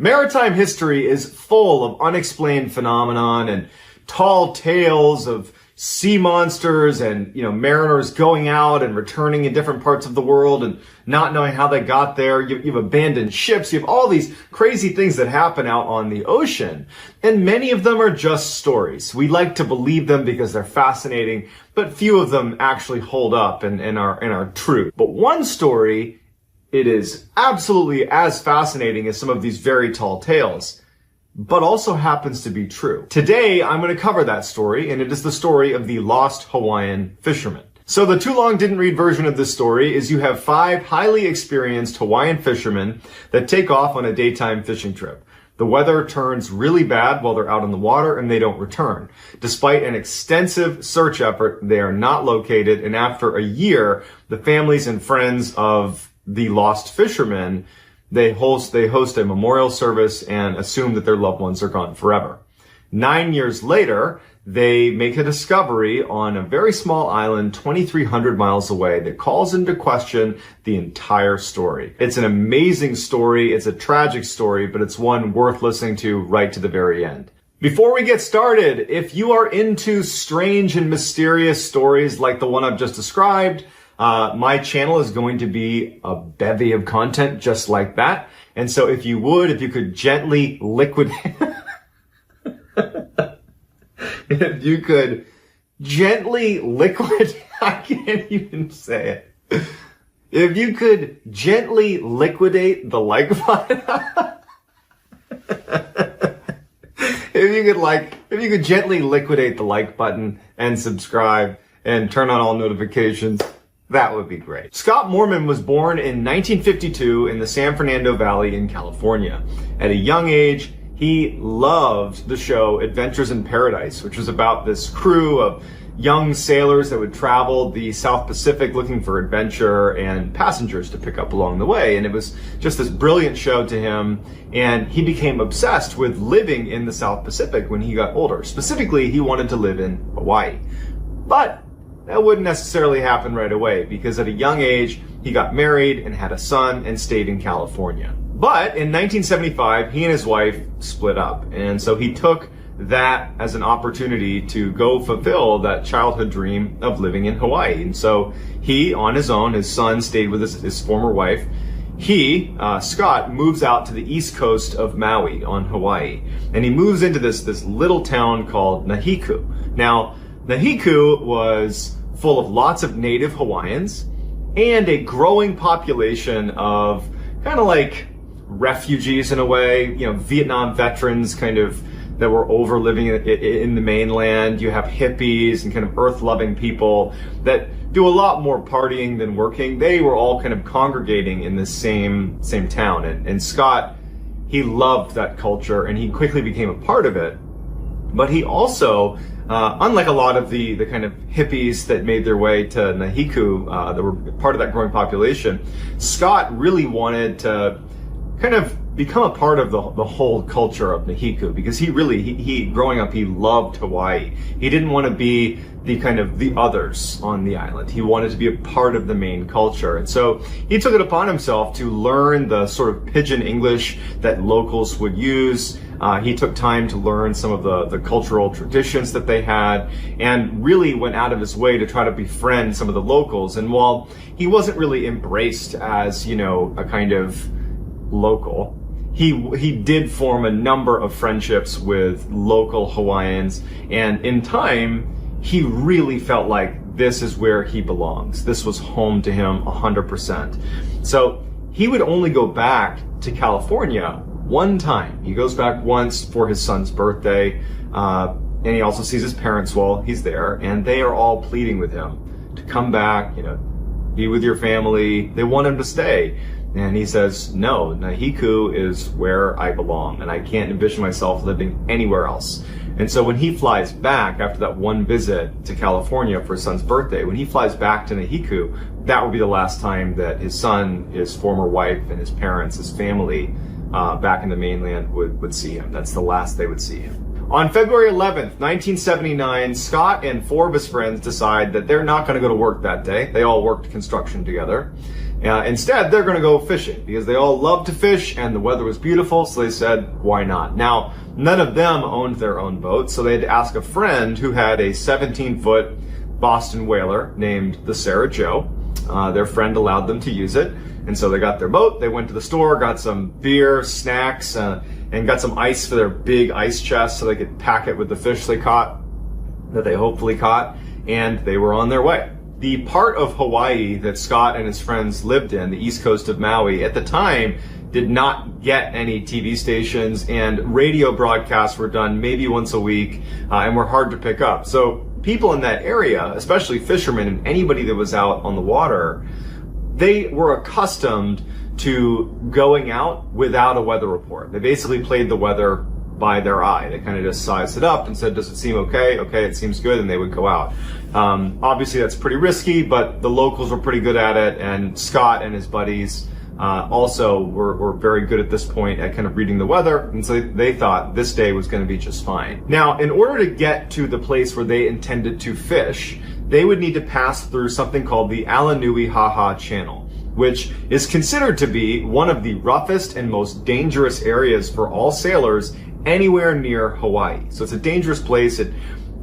Maritime history is full of unexplained phenomenon and tall tales of sea monsters and, mariners going out and returning in different parts of the world and not knowing how they got there. You've abandoned ships. You have all these crazy things that happen out on the ocean. And many of them are just stories. We like to believe them because they're fascinating, but few of them actually hold up and are true. But one story, it is absolutely as fascinating as some of these very tall tales, but also happens to be true. Today, I'm going to cover that story, and it is the story of the lost Hawaiian fisherman. So the too long didn't read version of this story is you have 5 highly experienced Hawaiian fishermen that take off on a daytime fishing trip. The weather turns really bad while they're out in the water and they don't return. Despite an extensive search effort, they are not located, and after a year, the families and friends of the lost fishermen, they host a memorial service and assume that their loved ones are gone forever. 9 years later, they make a discovery on a very small island 2,300 miles away that calls into question the entire story. It's an amazing story. It's a tragic story, but it's one worth listening to right to the very end. Before we get started, if you are into strange and mysterious stories like the one I've just described, my channel is going to be a bevy of content just like that. And so if you could gently liquidate, I can't even say it. If you could gently liquidate the like button, if you could gently liquidate the like button and subscribe and turn on all notifications, that would be great. Scott Moorman was born in 1952 in the San Fernando Valley in California. At a young age, he loved the show Adventures in Paradise, which was about this crew of young sailors that would travel the South Pacific looking for adventure and passengers to pick up along the way. And it was just this brilliant show to him. And he became obsessed with living in the South Pacific when he got older. Specifically, he wanted to live in Hawaii. But that wouldn't necessarily happen right away because at a young age, he got married and had a son and stayed in California. But in 1975, he and his wife split up. And so he took that as an opportunity to go fulfill that childhood dream of living in Hawaii. And so he, on his own, his son stayed with his former wife. He, Scott, moves out to the east coast of Maui on Hawaii. And he moves into this little town called Nahiku. Now, Nahiku was full of lots of native Hawaiians and a growing population of kind of like refugees in a way, Vietnam veterans kind of that were over living in the mainland. You have hippies and kind of earth-loving people that do a lot more partying than working. They were all kind of congregating in this same town. And Scott, he loved that culture and he quickly became a part of it. But he also, unlike a lot of the kind of hippies that made their way to Nahiku, that were part of that growing population, Scott really wanted to kind of become a part of the whole culture of Nahiku because he growing up, he loved Hawaii. He didn't want to be the others on the island. He wanted to be a part of the main culture. And so he took it upon himself to learn the sort of pidgin English that locals would use. He took time to learn some of the cultural traditions that they had and really went out of his way to try to befriend some of the locals. And while he wasn't really embraced as, a kind of local, he did form a number of friendships with local Hawaiians. And in time, he really felt like this is where he belongs. This was home to him 100%. So he would only go back to California one time. He goes back once for his son's birthday, and he also sees his parents while he's there, and they are all pleading with him to come back, be with your family. They want him to stay. And he says, no, Nahiku is where I belong, and I can't envision myself living anywhere else. And so when he flies back after that one visit to California for his son's birthday, when he flies back to Nahiku, that would be the last time that his son, his former wife, and his parents, his family back in the mainland would see him. That's the last they would see him. On February 11th, 1979, Scott and 4 of his friends decide that they're not going to go to work that day. They all worked construction together. Instead, they're going to go fishing because they all love to fish and the weather was beautiful, so they said, why not? Now, none of them owned their own boat, so they had to ask a friend who had a 17-foot Boston whaler named the Sarah Joe. Their friend allowed them to use it, and so they got their boat, they went to the store, got some beer, snacks, and got some ice for their big ice chest so they could pack it with the fish they caught, that they hopefully caught, and they were on their way. The part of Hawaii that Scott and his friends lived in, the east coast of Maui, at the time did not get any TV stations, and radio broadcasts were done maybe once a week and were hard to pick up. So people in that area, especially fishermen and anybody that was out on the water, they were accustomed to going out without a weather report. They basically played the weather by their eye. They kind of just sized it up and said, does it seem okay? Okay, it seems good, and they would go out. Obviously that's pretty risky, but the locals were pretty good at it, and Scott and his buddies also were very good at this point at kind of reading the weather, and so they thought this day was going to be just fine. Now, in order to get to the place where they intended to fish, they would need to pass through something called the Alenuihaha Channel, which is considered to be one of the roughest and most dangerous areas for all sailors anywhere near Hawaii. So it's a dangerous place.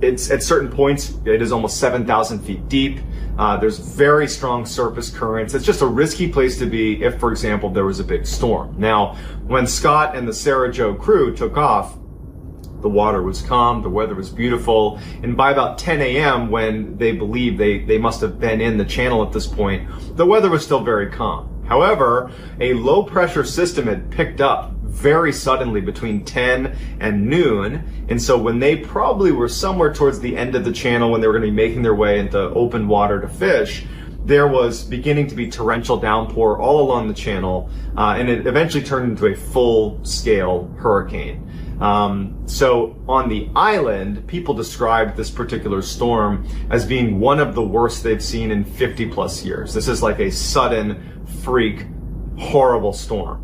It's at certain points, it is almost 7,000 feet deep. There's very strong surface currents. It's just a risky place to be if, for example, there was a big storm. Now, when Scott and the Sarah Joe crew took off, the water was calm, the weather was beautiful, and by about 10 a.m., when they believed they must have been in the channel at this point, the weather was still very calm. However, a low pressure system had picked up very suddenly between 10 and noon, and so when they probably were somewhere towards the end of the channel when they were going to be making their way into open water to fish, there was beginning to be torrential downpour all along the channel, and it eventually turned into a full-scale hurricane. So on the island, people described this particular storm as being one of the worst they've seen in 50 plus years. This is like a sudden, freak, horrible storm.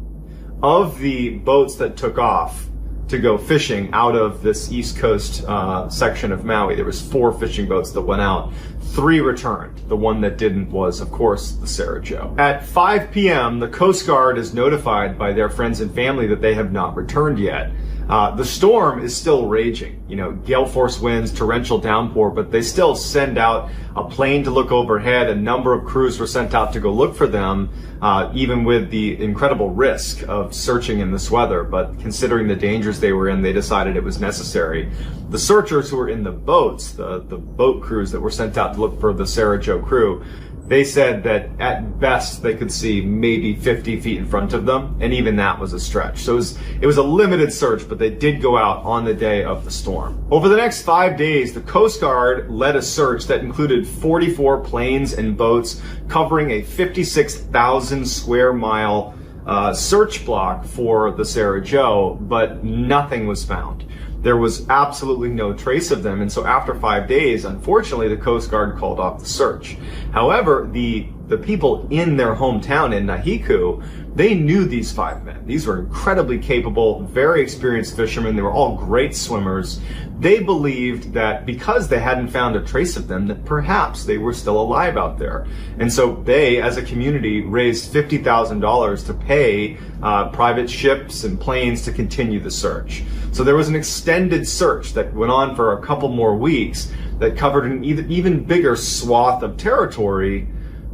Of the boats that took off to go fishing out of this East Coast section of Maui, there was 4 fishing boats that went out. 3 returned. The one that didn't was, of course, the Sarah Joe. At 5 p.m., the Coast Guard is notified by their friends and family that they have not returned yet. The storm is still raging, gale force winds, torrential downpour, but they still send out a plane to look overhead. A number of crews were sent out to go look for them, even with the incredible risk of searching in this weather. But considering the dangers they were in, they decided it was necessary. The searchers who were in the boats, the boat crews that were sent out to look for the Sarah Joe crew, they said that at best they could see maybe 50 feet in front of them, and even that was a stretch. So it was a limited search, but they did go out on the day of the storm. Over the next 5 days, the Coast Guard led a search that included 44 planes and boats covering a 56,000 square mile search block for the Sarah Joe, but nothing was found. There was absolutely no trace of them, and so after 5 days, unfortunately, the Coast Guard called off the search. However, the people in their hometown in Nahiku, they knew these 5 men. These were incredibly capable, very experienced fishermen. They were all great swimmers. They believed that because they hadn't found a trace of them, that perhaps they were still alive out there. And so they, as a community, raised $50,000 to pay private ships and planes to continue the search. So there was an extended search that went on for a couple more weeks that covered an even bigger swath of territory,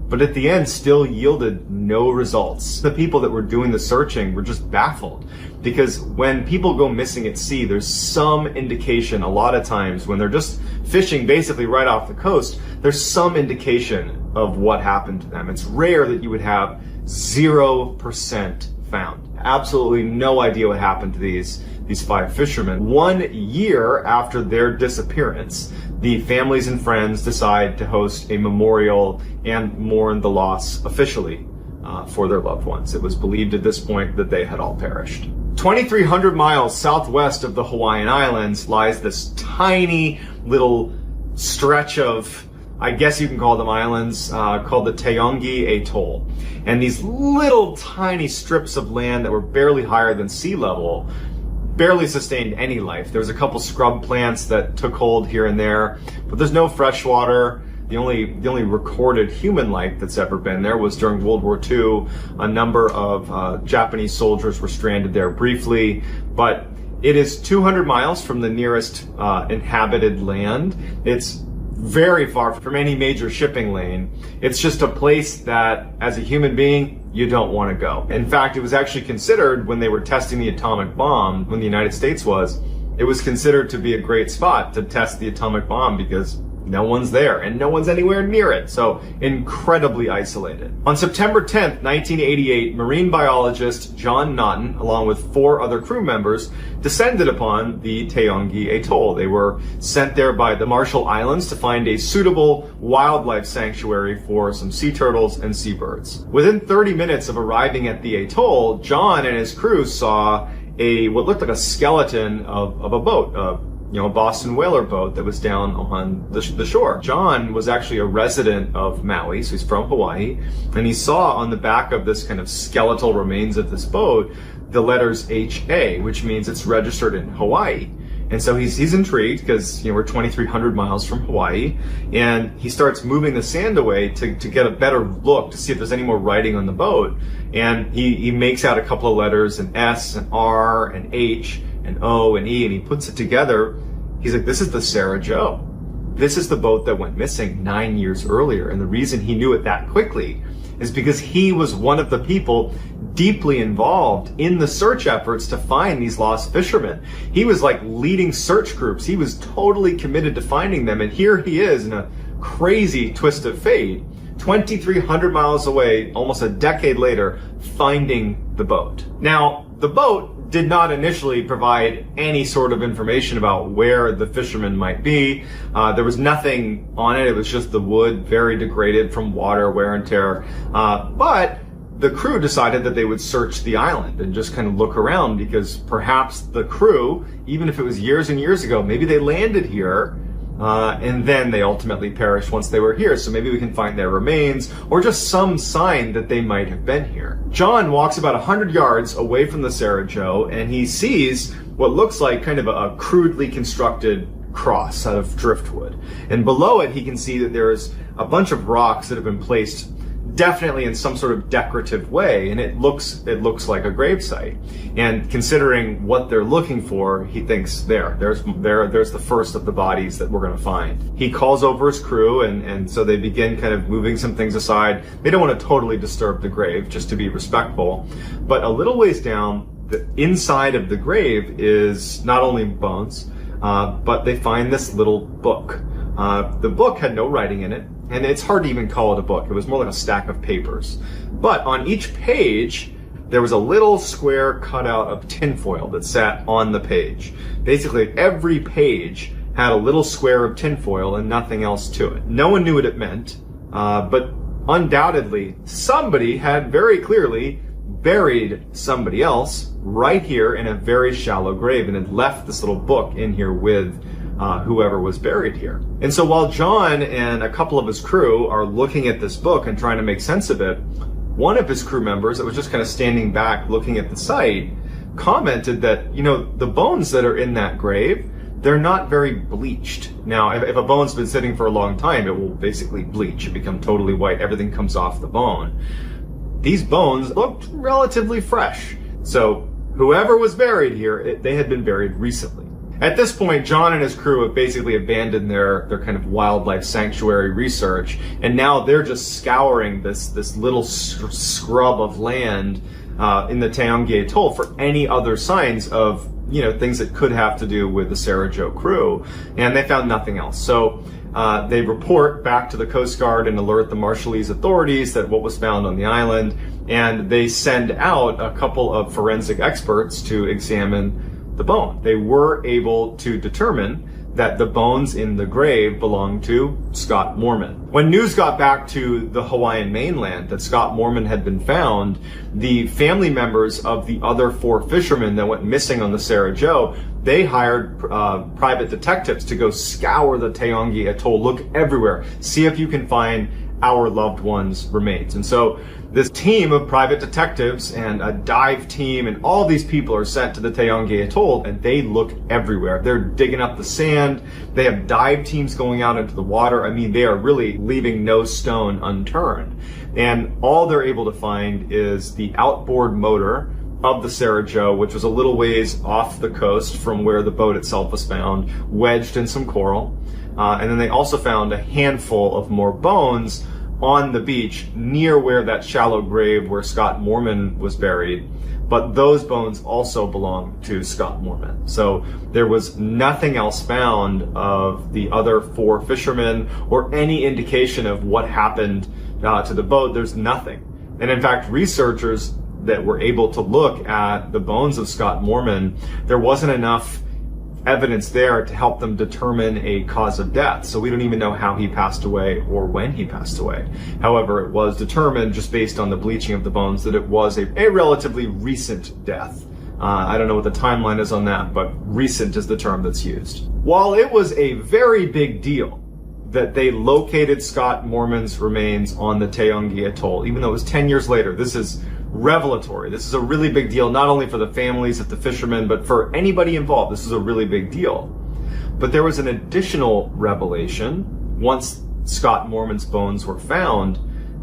but at the end still yielded no results. The people that were doing the searching were just baffled, because when people go missing at sea, there's some indication a lot of times when they're just fishing basically right off the coast, there's some indication of what happened to them. It's rare that you would have 0% found. Absolutely no idea what happened to these 5 fishermen. 1 year after their disappearance, the families and friends decide to host a memorial and mourn the loss officially for their loved ones. It was believed at this point that they had all perished. 2,300 miles southwest of the Hawaiian Islands lies this tiny little stretch of, I guess you can call them islands, called the Taongi Atoll. And these little tiny strips of land that were barely higher than sea level barely sustained any life. There was a couple scrub plants that took hold here and there, but there's no fresh water. The only recorded human life that's ever been there was during World War II. A number of Japanese soldiers were stranded there briefly, but it is 200 miles from the nearest inhabited land. It's very far from any major shipping lane. It's just a place that, as a human being, you don't want to go. In fact, it was actually considered, when they were testing the atomic bomb, when the United States was, it was considered to be a great spot to test the atomic bomb because no one's there and no one's anywhere near it. So incredibly isolated. On September 10th, 1988, marine biologist John Naughton, along with 4 other crew members, descended upon the Taongi Atoll. They were sent there by the Marshall Islands to find a suitable wildlife sanctuary for some sea turtles and seabirds. Within 30 minutes of arriving at the atoll, John and his crew saw what looked like a skeleton of a boat, a Boston whaler boat that was down on the shore. John was actually a resident of Maui, so he's from Hawaii, and he saw on the back of this kind of skeletal remains of this boat the letters HA, which means it's registered in Hawaii. And so he's intrigued because we're 2,300 miles from Hawaii, and he starts moving the sand away to get a better look to see if there's any more writing on the boat. And he makes out a couple of letters, an S, an R, an H, an O, and E, and he puts it together. He's like, this is the Sarah Joe. This is the boat that went missing 9 years earlier. And the reason he knew it that quickly is because he was one of the people deeply involved in the search efforts to find these lost fishermen. He was like leading search groups. He was totally committed to finding them. And here he is in a crazy twist of fate, 2,300 miles away, almost a decade later, finding the boat. Now, the boat did not initially provide any sort of information about where the fishermen might be. There was nothing on it. It was just the wood, very degraded from water, wear and tear. But the crew decided that they would search the island and just kind of look around, because perhaps the crew, even if it was years and years ago, maybe they landed here and then they ultimately perished once they were here. So maybe we can find their remains or just some sign that they might have been here. John walks about 100 yards away from the Sarah Joe, and he sees what looks like kind of a crudely constructed cross out of driftwood. And below it, he can see that there's a bunch of rocks that have been placed definitely in some sort of decorative way, and it looks like a gravesite. And considering what they're looking for, he thinks there's the first of the bodies that we're going to find. He calls over his crew, and so they begin kind of moving some things aside. They don't want to totally disturb the grave, just to be respectful. But a little ways down, the inside of the grave is not only bones, but they find this little book. The book had no writing in it, and it's hard to even call it a book. It was more like a stack of papers. But on each page, there was a little square cutout of tinfoil that sat on the page. Basically, every page had a little square of tinfoil and nothing else to it. No one knew what it meant, but undoubtedly, somebody had very clearly buried somebody else right here in a very shallow grave and had left this little book in here with whoever was buried here. And so while John and a couple of his crew are looking at this book and trying to make sense of it, one of his crew members that was just kind of standing back looking at the site commented that, the bones that are in that grave, they're not very bleached. Now, if a bone's been sitting for a long time, it will basically bleach and become totally white. Everything comes off the bone. These bones looked relatively fresh. So whoever was buried here, they had been buried recently. At this point, John and his crew have basically abandoned their kind of wildlife sanctuary research, and now they're just scouring this little scrub of land in the Taongi Atoll for any other signs of things that could have to do with the Sarah Joe crew, and they found nothing else. So they report back to the Coast Guard and alert the Marshallese authorities that what was found on the island, and they send out a couple of forensic experts to examine the bone. They were able to determine that the bones in the grave belonged to Scott Moorman. When news got back to the Hawaiian mainland that Scott Moorman had been found, the family members of the other 4 fishermen that went missing on the Sarah Joe, they hired private detectives to go scour the Taongi Atoll, look everywhere, see if you can find our loved ones' remains. And so this team of private detectives and a dive team and all these people are sent to the Taongi Atoll, and they look everywhere. They're digging up the sand. They have dive teams going out into the water. I mean, they are really leaving no stone unturned. And all they're able to find is the outboard motor of the Sarah Joe, which was a little ways off the coast from where the boat itself was found, wedged in some coral. And then they also found a handful of more bones on the beach near where that shallow grave where Scott Moorman was buried. But those bones also belong to Scott Moorman. So there was nothing else found of the other 4 fishermen or any indication of what happened to the boat. There's nothing. And in fact, researchers that were able to look at the bones of Scott Moorman, there wasn't enough evidence there to help them determine a cause of death. So we don't even know how he passed away or when he passed away. However, it was determined just based on the bleaching of the bones that it was a relatively recent death. I don't know what the timeline is on that, but recent is the term that's used. While it was a very big deal that they located Scott Moorman's remains on the Taongi Atoll, even though it was 10 years later, this is revelatory. This is a really big deal, not only for the families of the fishermen, but for anybody involved. This is a really big deal. But there was an additional revelation once Scott Moorman's bones were found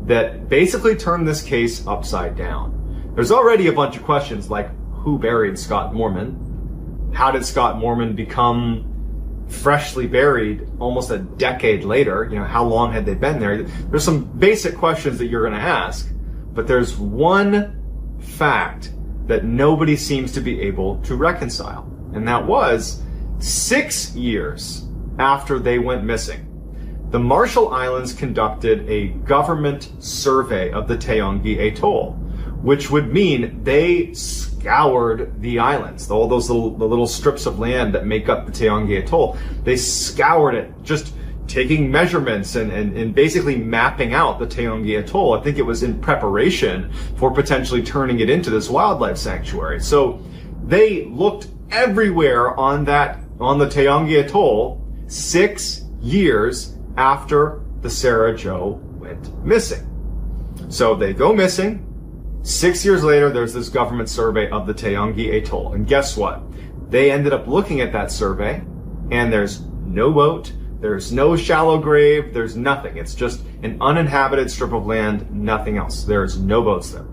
that basically turned this case upside down. There's already a bunch of questions like, who buried Scott Moorman? How did Scott Moorman become freshly buried almost a decade later? You know, how long had they been there? There's some basic questions that you're going to ask. But there's one fact that nobody seems to be able to reconcile. And that was 6 years after they went missing, the Marshall Islands conducted a government survey of the Taongi Atoll, which would mean they scoured the islands, all those little strips of land that make up the Taongi Atoll. They scoured it, just taking measurements and basically mapping out the Taongi Atoll. I think it was in preparation for potentially turning it into this wildlife sanctuary. So they looked everywhere on the Taongi Atoll 6 years after the Sarah Joe went missing. So they go missing. 6 years later, there's this government survey of the Taongi Atoll. And guess what? They ended up looking at that survey, and there's no boat, there's no shallow grave, there's nothing. It's just an uninhabited strip of land, nothing else. There's no boats there.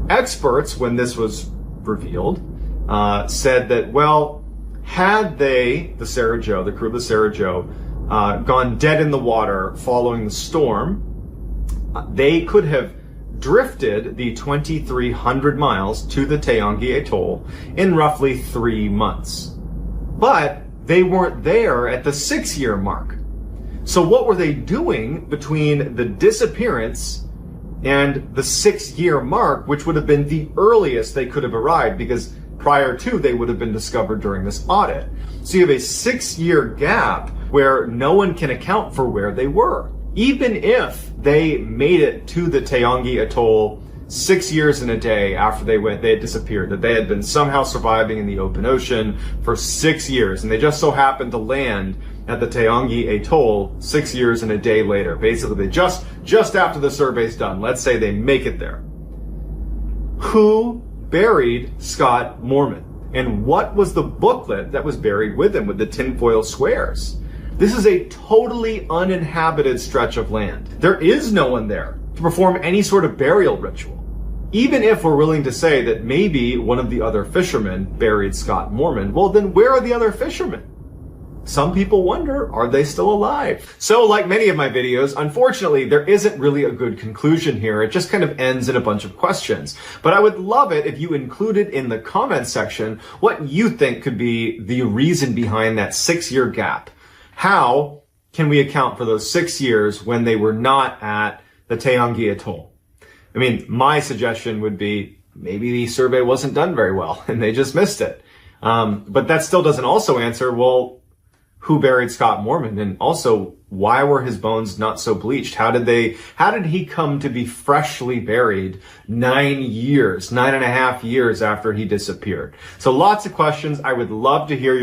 Experts, when this was revealed, said that, well, had the Sarah Joe, the crew of the Sarah Joe, gone dead in the water following the storm, they could have drifted the 2,300 miles to the Taongi Atoll in roughly 3 months. But they weren't there at the 6-year mark. So what were they doing between the disappearance and the 6-year mark, which would have been the earliest they could have arrived, because prior to they would have been discovered during this audit. So you have a 6-year gap where no one can account for where they were. Even if they made it to the Taongi Atoll 6 years and a day after they had disappeared, that they had been somehow surviving in the open ocean for 6 years, and they just so happened to land at the Taongi Atoll 6 years and a day later. Basically, they just after the survey's done, let's say they make it there. Who buried Scott Moorman? And what was the booklet that was buried with him with the tinfoil squares? This is a totally uninhabited stretch of land. There is no one there to perform any sort of burial ritual. Even if we're willing to say that maybe one of the other fishermen buried Scott Moorman, well, then where are the other fishermen? Some people wonder, are they still alive? So like many of my videos, unfortunately, there isn't really a good conclusion here. It just kind of ends in a bunch of questions. But I would love it if you included in the comments section what you think could be the reason behind that 6-year gap. How can we account for those 6 years when they were not at the Taongi Atoll? I mean, my suggestion would be maybe the survey wasn't done very well and they just missed it. But that still doesn't also answer, well, who buried Scott Moorman? And also, why were his bones not so bleached? How did he come to be freshly buried 9.5 years after he disappeared? So lots of questions. I would love to hear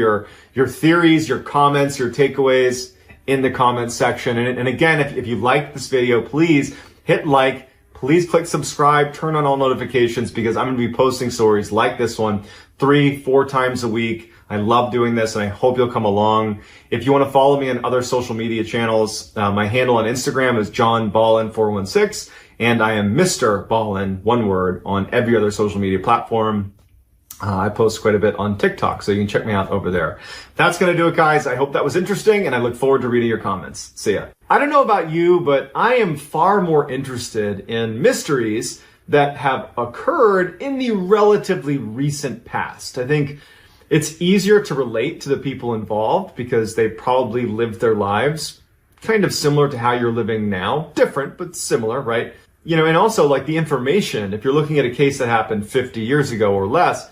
your theories, your comments, your takeaways. in the comments section. And again, if you like this video, please hit like, please click subscribe, turn on all notifications, because I'm going to be posting stories like this one 3-4 times a week. I love doing this, and I hope you'll come along. If you want to follow me on other social media channels, my handle on Instagram is JohnBallen416, and I am Mr. Ballen, one word, on every other social media platform. I post quite a bit on TikTok, so you can check me out over there. That's going to do it, guys. I hope that was interesting, and I look forward to reading your comments. See ya. I don't know about you, but I am far more interested in mysteries that have occurred in the relatively recent past. I think it's easier to relate to the people involved because they probably lived their lives kind of similar to how you're living now. Different, but similar, right? You know, and also like the information, if you're looking at a case that happened 50 years ago or less,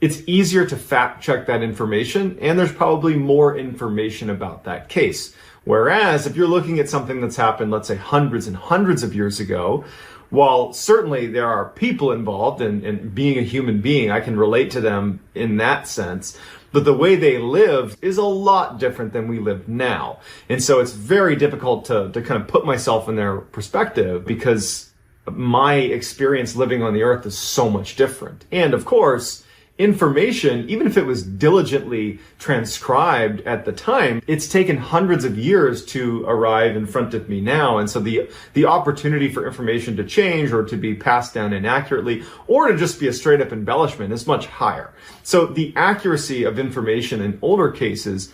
it's easier to fact check that information, and there's probably more information about that case. Whereas if you're looking at something that's happened, let's say hundreds and hundreds of years ago, while certainly there are people involved and being a human being, I can relate to them in that sense, but the way they lived is a lot different than we live now. And so it's very difficult to kind of put myself in their perspective because my experience living on the earth is so much different. And of course, information, even if it was diligently transcribed at the time, it's taken hundreds of years to arrive in front of me now. And so the opportunity for information to change or to be passed down inaccurately or to just be a straight up embellishment is much higher. So the accuracy of information in older cases,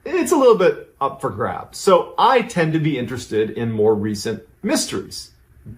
it's a little bit up for grabs. So I tend to be interested in more recent mysteries.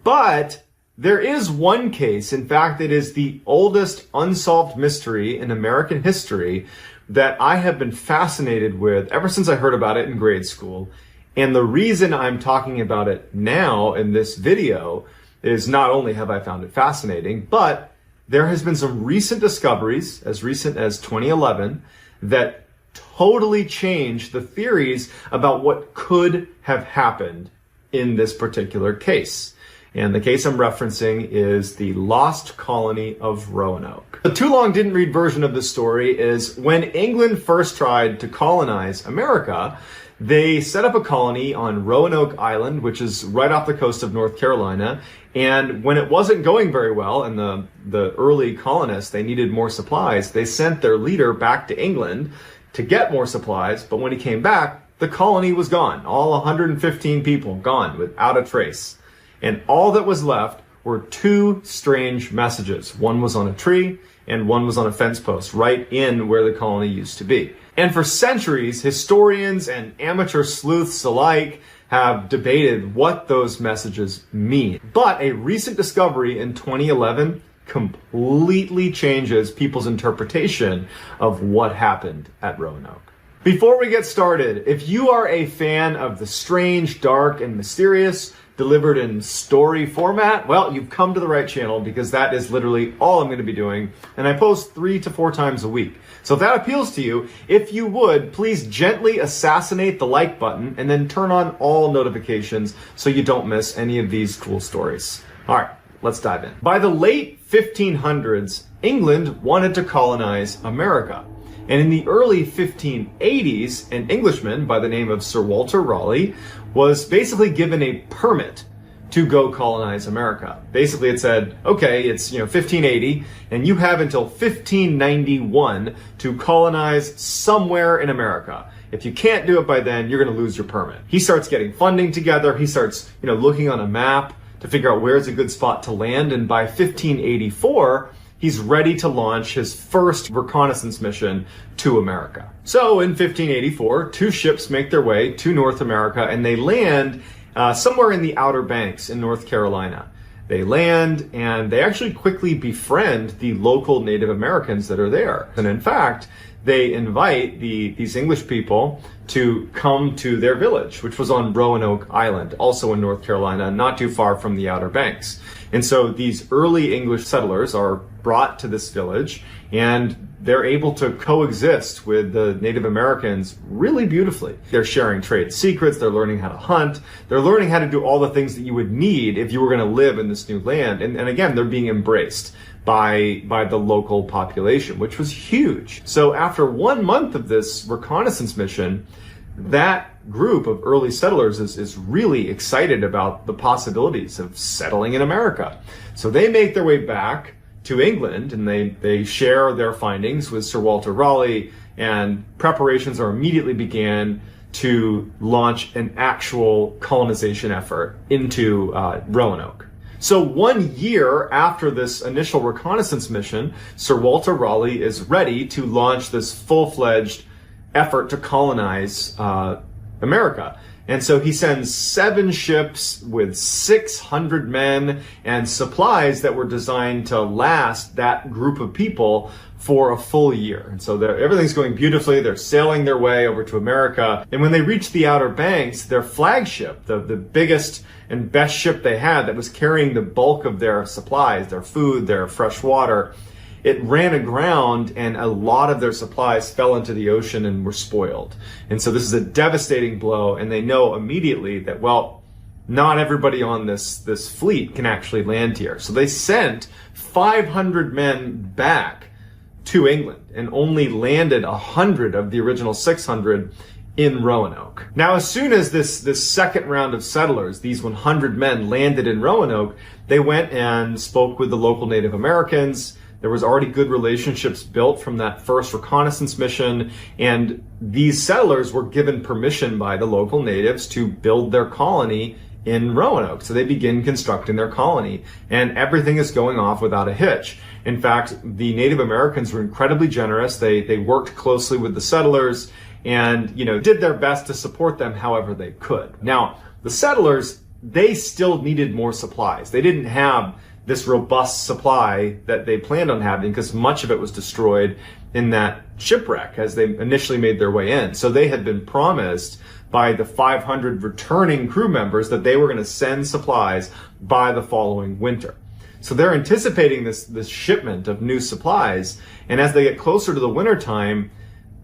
But there is one case, in fact, it is the oldest unsolved mystery in American history that I have been fascinated with ever since I heard about it in grade school. And the reason I'm talking about it now in this video is not only have I found it fascinating, but there has been some recent discoveries, as recent as 2011, that totally changed the theories about what could have happened in this particular case. And the case I'm referencing is the lost colony of Roanoke. The too long didn't read version of the story is when England first tried to colonize America, they set up a colony on Roanoke Island, which is right off the coast of North Carolina. And when it wasn't going very well and the early colonists, they needed more supplies, they sent their leader back to England to get more supplies. But when he came back, the colony was gone. All 115 people gone without a trace. And all that was left were two strange messages. One was on a tree and one was on a fence post right in where the colony used to be. And for centuries, historians and amateur sleuths alike have debated what those messages mean. But a recent discovery in 2011 completely changes people's interpretation of what happened at Roanoke. Before we get started, if you are a fan of the strange, dark, and mysterious, delivered in story format, well, you've come to the right channel because that is literally all I'm going to be doing. And I post 3 to 4 times a week. So if that appeals to you, if you would, please gently assassinate the like button and then turn on all notifications so you don't miss any of these cool stories. All right, let's dive in. By the late 1500s, England wanted to colonize America. And in the early 1580s, an Englishman by the name of Sir Walter Raleigh was basically given a permit to go colonize America. Basically, it said, okay, it's 1580, and you have until 1591 to colonize somewhere in America. If you can't do it by then, you're going to lose your permit. He starts getting funding together. He starts, looking on a map to figure out where's a good spot to land. And by 1584, he's ready to launch his first reconnaissance mission to America. So in 1584, 2 ships make their way to North America and they land somewhere in the Outer Banks in North Carolina. They land and they actually quickly befriend the local Native Americans that are there. And in fact, they invite these English people to come to their village, which was on Roanoke Island, also in North Carolina, not too far from the Outer Banks. And so these early English settlers are brought to this village and they're able to coexist with the Native Americans really beautifully. They're sharing trade secrets, they're learning how to hunt, they're learning how to do all the things that you would need if you were going to live in this new land. And again, they're being embraced by the local population, which was huge. So after 1 month of this reconnaissance mission, that group of early settlers is really excited about the possibilities of settling in America. So they make their way back to England, and they share their findings with Sir Walter Raleigh, and preparations are immediately began to launch an actual colonization effort into Roanoke. So 1 year after this initial reconnaissance mission, Sir Walter Raleigh is ready to launch this full-fledged effort to colonize America. And so he sends 7 ships with 600 men and supplies that were designed to last that group of people for a full year. And so everything's going beautifully. They're sailing their way over to America. And when they reach the Outer Banks, their flagship, the biggest and best ship they had that was carrying the bulk of their supplies, their food, their fresh water, it ran aground, and a lot of their supplies fell into the ocean and were spoiled. And so this is a devastating blow, and they know immediately that, well, not everybody on this fleet can actually land here. So they sent 500 men back to England and only landed 100 of the original 600 in Roanoke. Now, as soon as this second round of settlers, these 100 men, landed in Roanoke, they went and spoke with the local Native Americans. There was already good relationships built from that first reconnaissance mission, and these settlers were given permission by the local natives to build their colony in Roanoke. So they begin constructing their colony, and everything is going off without a hitch. In fact, the Native Americans were incredibly generous. They worked closely with the settlers and, did their best to support them however they could. Now, the settlers, they still needed more supplies. They didn't have this robust supply that they planned on having because much of it was destroyed in that shipwreck as they initially made their way in. So they had been promised by the 500 returning crew members that they were going to send supplies by the following winter. So they're anticipating this shipment of new supplies, and as they get closer to the wintertime,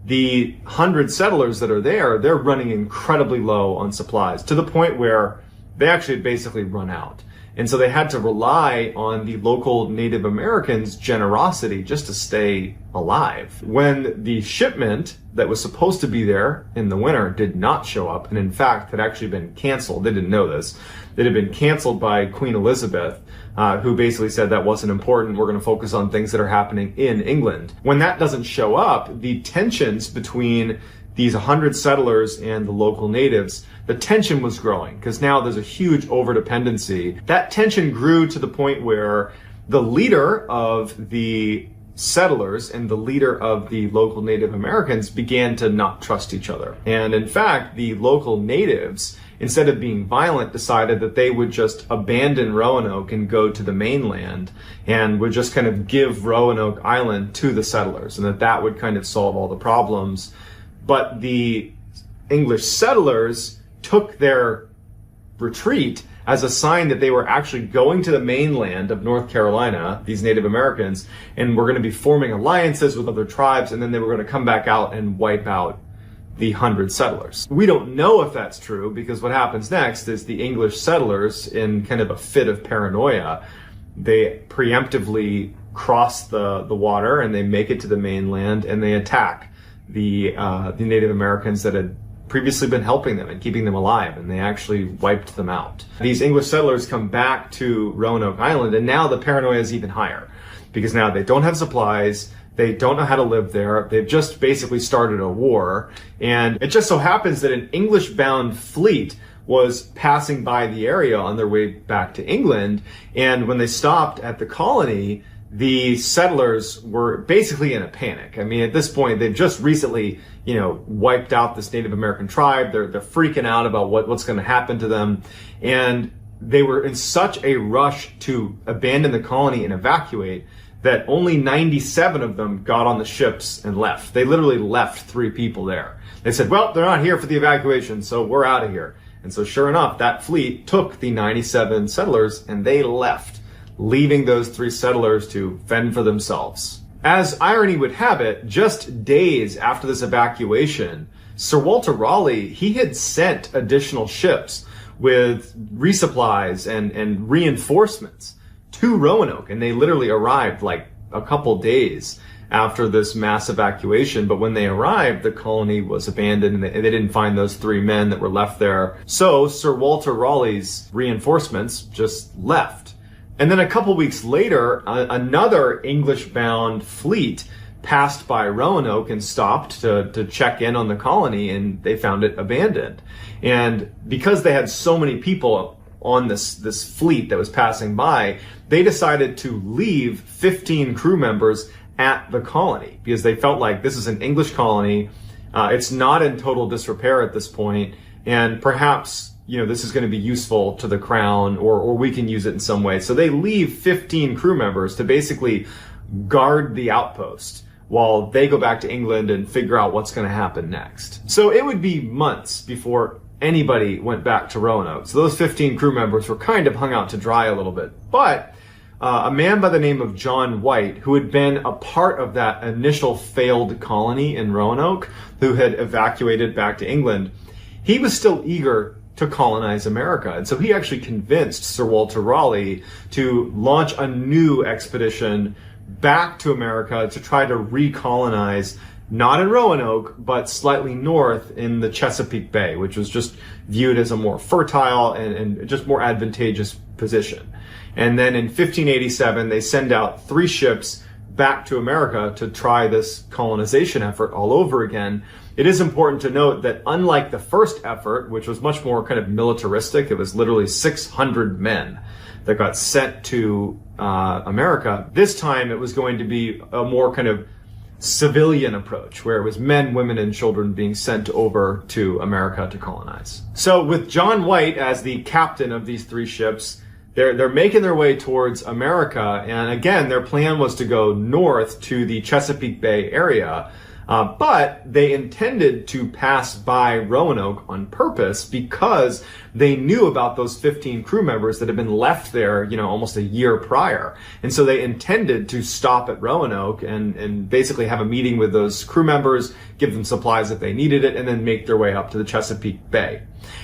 the 100 settlers that are there, they're running incredibly low on supplies to the point where they actually basically run out. And so they had to rely on the local Native Americans' generosity just to stay alive. When the shipment that was supposed to be there in the winter did not show up, and in fact had actually been canceled, they didn't know this, it had been canceled by Queen Elizabeth, who basically said that wasn't important, we're going to focus on things that are happening in England. When that doesn't show up, the tensions between these 100 settlers and the local natives, the tension was growing because now there's a huge overdependency. That tension grew to the point where the leader of the settlers and the leader of the local Native Americans began to not trust each other. And in fact, the local natives, instead of being violent, decided that they would just abandon Roanoke and go to the mainland and would just kind of give Roanoke Island to the settlers, and that would kind of solve all the problems. But the English settlers took their retreat as a sign that they were actually going to the mainland of North Carolina, these Native Americans, and were going to be forming alliances with other tribes, and then they were going to come back out and wipe out the 100 settlers. We don't know if that's true, because what happens next is the English settlers, in kind of a fit of paranoia, they preemptively cross the water and they make it to the mainland and they attack the Native Americans that had previously been helping them and keeping them alive, and they actually wiped them out. These English settlers come back to Roanoke Island, and now the paranoia is even higher, because now they don't have supplies, they don't know how to live there, they've just basically started a war, and it just so happens that an English-bound fleet was passing by the area on their way back to England, and when they stopped at the colony, the settlers were basically in a panic. I mean, at this point, they've just recently, wiped out this Native American tribe. They're freaking out about what's going to happen to them. And they were in such a rush to abandon the colony and evacuate that only 97 of them got on the ships and left. They literally left 3 people there. They said, well, they're not here for the evacuation, so we're out of here. And so sure enough, that fleet took the 97 settlers and they left, leaving those 3 settlers to fend for themselves. As irony would have it, just days after this evacuation, Sir Walter Raleigh, he had sent additional ships with resupplies and reinforcements to Roanoke, and they literally arrived like a couple days after this mass evacuation. But when they arrived, the colony was abandoned and they didn't find those 3 men that were left there. So Sir Walter Raleigh's reinforcements just left. And then a couple weeks later, another English-bound fleet passed by Roanoke and stopped to check in on the colony, and they found it abandoned. And because they had so many people on this fleet that was passing by, they decided to leave 15 crew members at the colony because they felt like this is an English colony. It's not in total disrepair at this point, and perhaps this is going to be useful to the crown, or we can use it in some way. So they leave 15 crew members to basically guard the outpost while they go back to England and figure out what's going to happen next. So it would be months before anybody went back to Roanoke. So those 15 crew members were kind of hung out to dry a little bit. But a man by the name of John White, who had been a part of that initial failed colony in Roanoke, who had evacuated back to England, he was still eager to colonize America. And so he actually convinced Sir Walter Raleigh to launch a new expedition back to America to try to recolonize, not in Roanoke, but slightly north in the Chesapeake Bay, which was just viewed as a more fertile and just more advantageous position. And then in 1587, they send out 3 ships back to America to try this colonization effort all over again. It is important to note that unlike the first effort, which was much more kind of militaristic, it was literally 600 men that got sent to America. This time it was going to be a more kind of civilian approach, where it was men, women, and children being sent over to America to colonize. So with John White as the captain of these 3 ships, they're making their way towards America. And again, their plan was to go north to the Chesapeake Bay area. But they intended to pass by Roanoke on purpose because they knew about those 15 crew members that had been left there, almost a year prior. And so they intended to stop at Roanoke and basically have a meeting with those crew members, give them supplies if they needed it, and then make their way up to the Chesapeake Bay.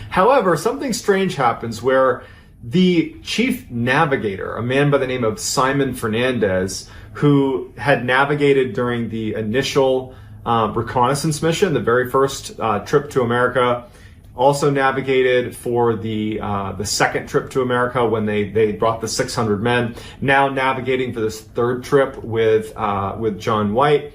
However, something strange happens where the chief navigator, a man by the name of Simon Fernandez, who had navigated during the initial reconnaissance mission, the very first trip to America, also navigated for the second trip to America when they brought the 600 men. Now navigating for this third trip with John White.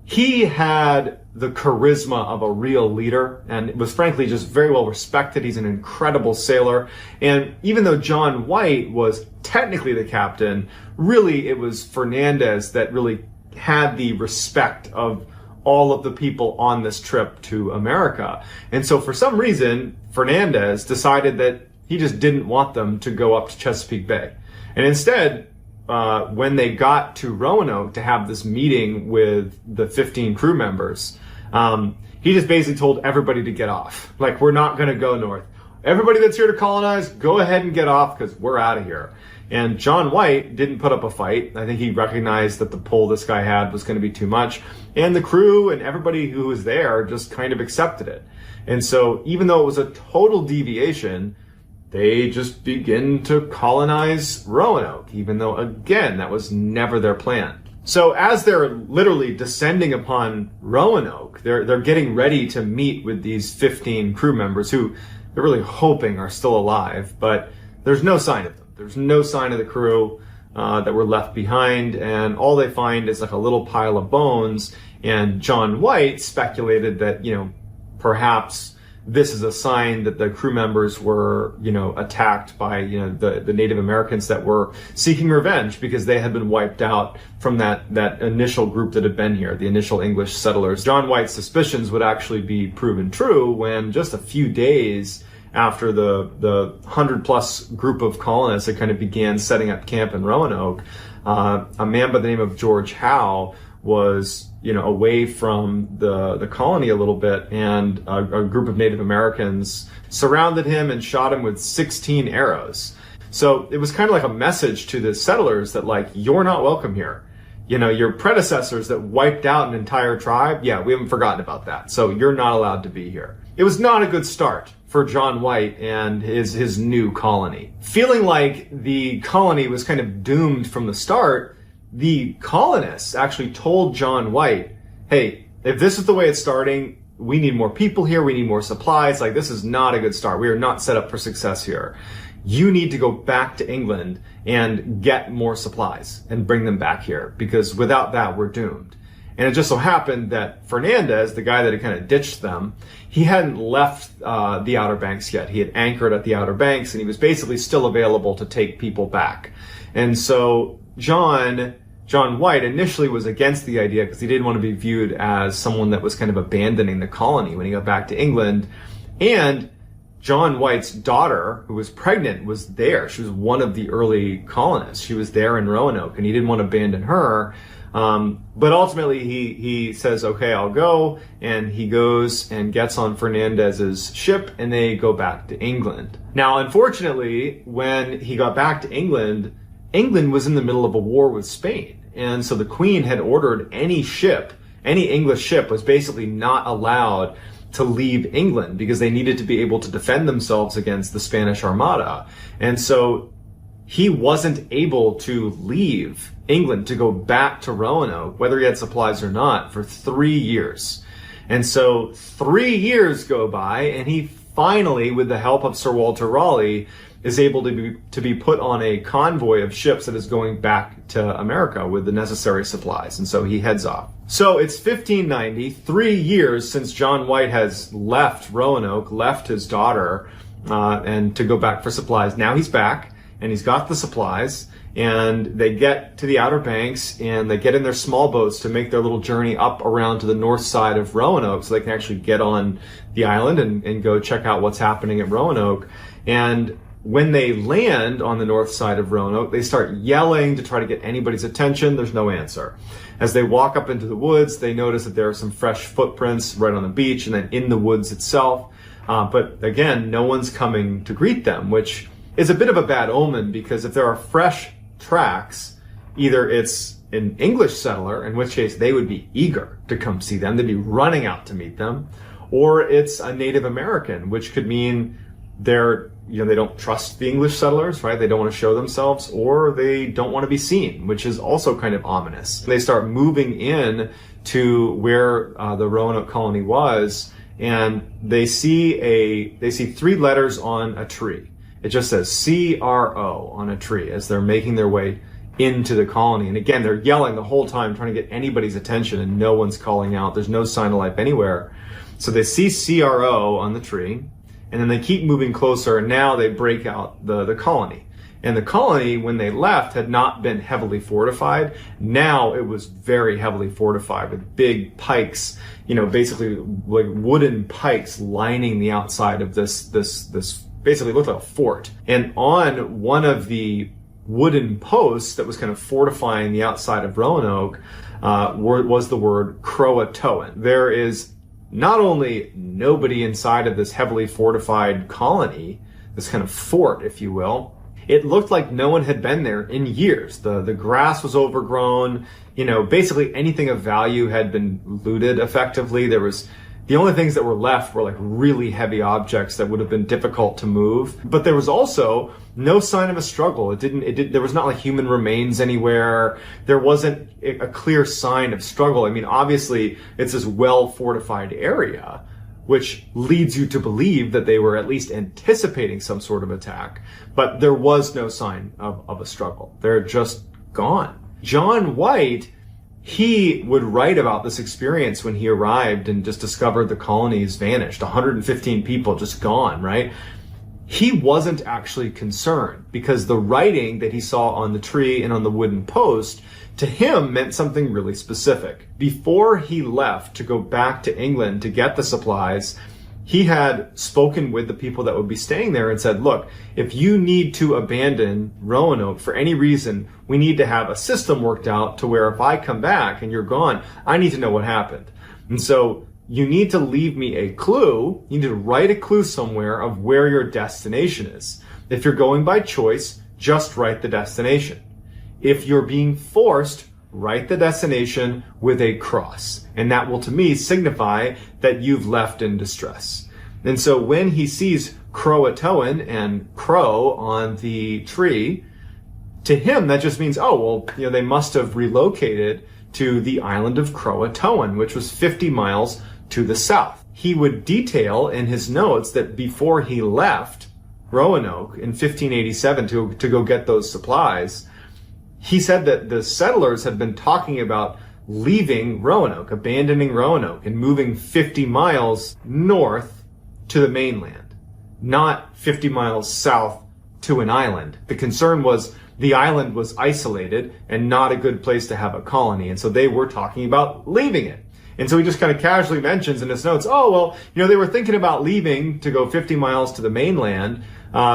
He had the charisma of a real leader and was frankly just very well respected. He's an incredible sailor. And even though John White was technically the captain, really it was Fernandez that really had the respect of all of the people on this trip to America. And so for some reason, Fernandez decided that he just didn't want them to go up to Chesapeake Bay. And instead, when they got to Roanoke to have this meeting with the 15 crew members, he just basically told everybody to get off. Like, we're not going to go north. Everybody that's here to colonize, go ahead and get off because we're out of here. And John White didn't put up a fight. I think he recognized that the pull this guy had was going to be too much. And the crew and everybody who was there just kind of accepted it. And so even though it was a total deviation, they just begin to colonize Roanoke, even though, again, that was never their plan. So as they're literally descending upon Roanoke, they're getting ready to meet with these 15 crew members who they're really hoping are still alive, but there's no sign of them. There's no sign of the crew that were left behind, and all they find is like a little pile of bones. And John White speculated that, perhaps this is a sign that the crew members were, attacked by, the Native Americans that were seeking revenge because they had been wiped out from that initial group that had been here, the initial English settlers. John White's suspicions would actually be proven true when just a few days after the 100-plus group of colonists that kind of began setting up camp in Roanoke, a man by the name of George Howe was, away from the colony a little bit, and a group of Native Americans surrounded him and shot him with 16 arrows. So it was kind of like a message to the settlers that, like, you're not welcome here. Your predecessors that wiped out an entire tribe, yeah, we haven't forgotten about that. So you're not allowed to be here. It was not a good start for John White and his new colony. Feeling like the colony was kind of doomed from the start, the colonists actually told John White, hey, if this is the way it's starting, we need more people here, we need more supplies, like this is not a good start. We are not set up for success here. You need to go back to England and get more supplies and bring them back here, because without that, we're doomed. And it just so happened that Fernandez, the guy that had kind of ditched them, he hadn't left the Outer Banks yet. He had anchored at the Outer Banks, and he was basically still available to take people back. And so John White initially was against the idea because he didn't want to be viewed as someone that was kind of abandoning the colony when he got back to England. And John White's daughter, who was pregnant, was there. She was one of the early colonists. She was there in Roanoke, and he didn't want to abandon her. But ultimately he says, okay, I'll go. And he goes and gets on Fernandez's ship, and they go back to England. Now, unfortunately, when he got back to England, England was in the middle of a war with Spain. And so the Queen had ordered any English ship was basically not allowed to leave England because they needed to be able to defend themselves against the Spanish Armada. And so he wasn't able to leave England to go back to Roanoke, whether he had supplies or not, for 3 years. And so 3 years go by, and he finally, with the help of Sir Walter Raleigh, is able to be put on a convoy of ships that is going back to America with the necessary supplies. And so he heads off. So it's 1590, 3 years since John White has left Roanoke, left his daughter, and to go back for supplies. Now he's back, and he's got the supplies, and they get to the Outer Banks, and they get in their small boats to make their little journey up around to the north side of Roanoke so they can actually get on the island and go check out what's happening at Roanoke. And when they land on the north side of Roanoke, they start yelling to try to get anybody's attention. There's no answer. As they walk up into the woods, they notice that there are some fresh footprints right on the beach and then in the woods itself. But again, no one's coming to greet them, which is a bit of a bad omen, because if there are fresh tracks, either it's an English settler, in which case they would be eager to come see them, they'd be running out to meet them, or it's a Native American, which could mean they don't trust the English settlers, right? They don't want to show themselves, or they don't want to be seen, which is also kind of ominous. They start moving in to where the Roanoke colony was, and they see 3 letters on a tree. It just says CRO on a tree as they're making their way into the colony. And again, they're yelling the whole time, trying to get anybody's attention, and no one's calling out. There's no sign of life anywhere. So they see CRO on the tree, and then they keep moving closer, and now they break out the colony. And the colony, when they left, had not been heavily fortified. Now it was very heavily fortified with big pikes, basically like wooden pikes lining the outside of this basically looked like a fort. And on one of the wooden posts that was kind of fortifying the outside of Roanoke was the word Croatoan. There is not only nobody inside of this heavily fortified colony, this kind of fort, if you will, it looked like no one had been there in years. The grass was overgrown, basically anything of value had been looted effectively. The only things that were left were like really heavy objects that would have been difficult to move. But there was also no sign of a struggle. There was not like human remains anywhere. There wasn't a clear sign of struggle. I mean, obviously it's this well fortified area, which leads you to believe that they were at least anticipating some sort of attack. But there was no sign of a struggle. They're just gone. John White, he would write about this experience when he arrived and just discovered the colonies vanished. 115 people just gone, right? He wasn't actually concerned because the writing that he saw on the tree and on the wooden post to him meant something really specific. Before he left to go back to England to get the supplies, he had spoken with the people that would be staying there and said, look, if you need to abandon Roanoke for any reason, we need to have a system worked out to where if I come back and you're gone, I need to know what happened. And so you need to leave me a clue. You need to write a clue somewhere of where your destination is. If you're going by choice, just write the destination. If you're being forced, write the destination with a cross. And that will, to me, signify that you've left in distress. And so when he sees Croatoan and Crow on the tree, To him, that just means, oh, well, they must have relocated to the island of Croatoan, which was 50 miles to the south. He would detail in his notes that before he left Roanoke in 1587 to go get those supplies, he said that the settlers had been talking about leaving Roanoke, abandoning Roanoke, and moving 50 miles north to the mainland, not 50 miles south to an island. The concern was the island was isolated and not a good place to have a colony, and so they were talking about leaving it. And so he just kind of casually mentions in his notes, oh, well, they were thinking about leaving to go 50 miles to the mainland,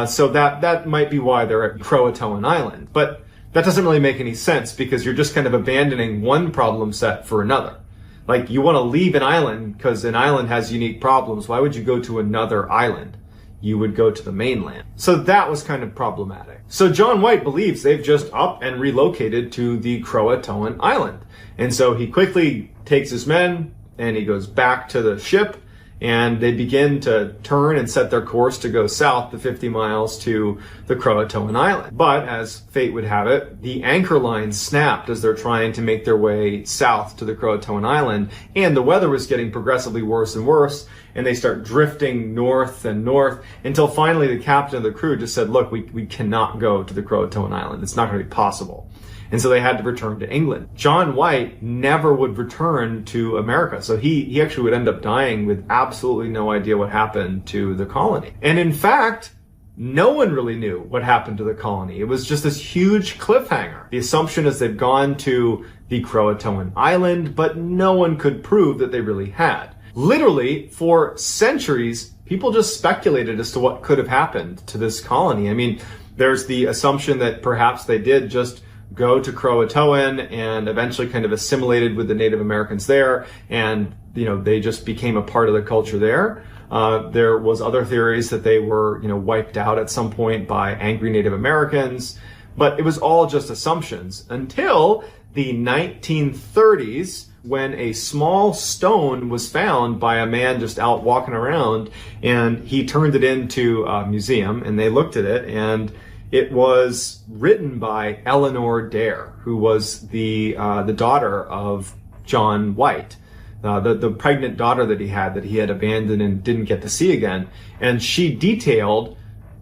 so that might be why they're at Croatoan Island. But that doesn't really make any sense, because you're just kind of abandoning one problem set for another. Like, you want to leave an island because an island has unique problems. Why would you go to another island? You would go to the mainland. So that was kind of problematic. So John White believes they've just up and relocated to the Croatoan Island. And so he quickly takes his men and he goes back to the ship, and they begin to turn and set their course to go south the 50 miles to the Croatoan Island. But as fate would have it, the anchor line snapped as they're trying to make their way south to the Croatoan Island, and the weather was getting progressively worse and worse, and they start drifting north and north until finally the captain of the crew just said, look, we cannot go to the Croatoan Island. It's not going to be possible. And so they had to return to England. John White never would return to America. So he actually would end up dying with absolutely no idea what happened to the colony. And in fact, no one really knew what happened to the colony. It was just this huge cliffhanger. The assumption is they've gone to the Croatoan Island, but no one could prove that they really had. Literally, for centuries, people just speculated as to what could have happened to this colony. I mean, there's the assumption that perhaps they did just go to Croatoan and eventually kind of assimilated with the Native Americans there, and they just became a part of the culture there. There was other theories that they were wiped out at some point by angry Native Americans, but it was all just assumptions until the 1930s, when a small stone was found by a man just out walking around, and he turned it into a museum, and they looked at it, and it was written by Eleanor Dare, who was the daughter of John White, the pregnant daughter that he had abandoned and didn't get to see again. And she detailed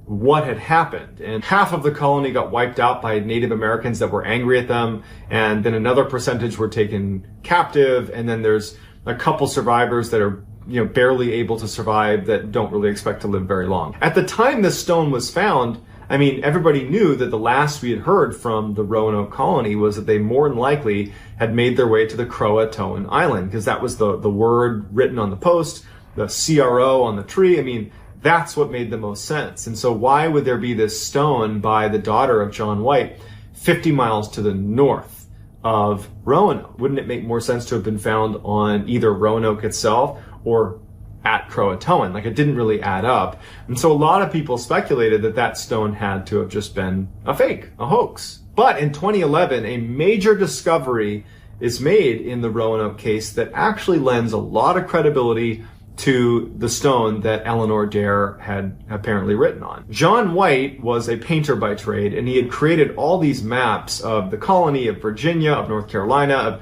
what had happened. And half of the colony got wiped out by Native Americans that were angry at them, and then another percentage were taken captive, and then there's a couple survivors that are barely able to survive that don't really expect to live very long. At the time this stone was found, I mean, everybody knew that the last we had heard from the Roanoke colony was that they more than likely had made their way to the Croatoan Island, because that was the word written on the post, the CRO on the tree. I mean, that's what made the most sense. And so why would there be this stone by the daughter of John White 50 miles to the north of Roanoke? Wouldn't it make more sense to have been found on either Roanoke itself or at Croatoan? Like, it didn't really add up. And so a lot of people speculated that that stone had to have just been a fake, a hoax. But in 2011, a major discovery is made in the Roanoke case that actually lends a lot of credibility to the stone that Eleanor Dare had apparently written on. John White was a painter by trade, and he had created all these maps of the colony, of Virginia, of North Carolina, of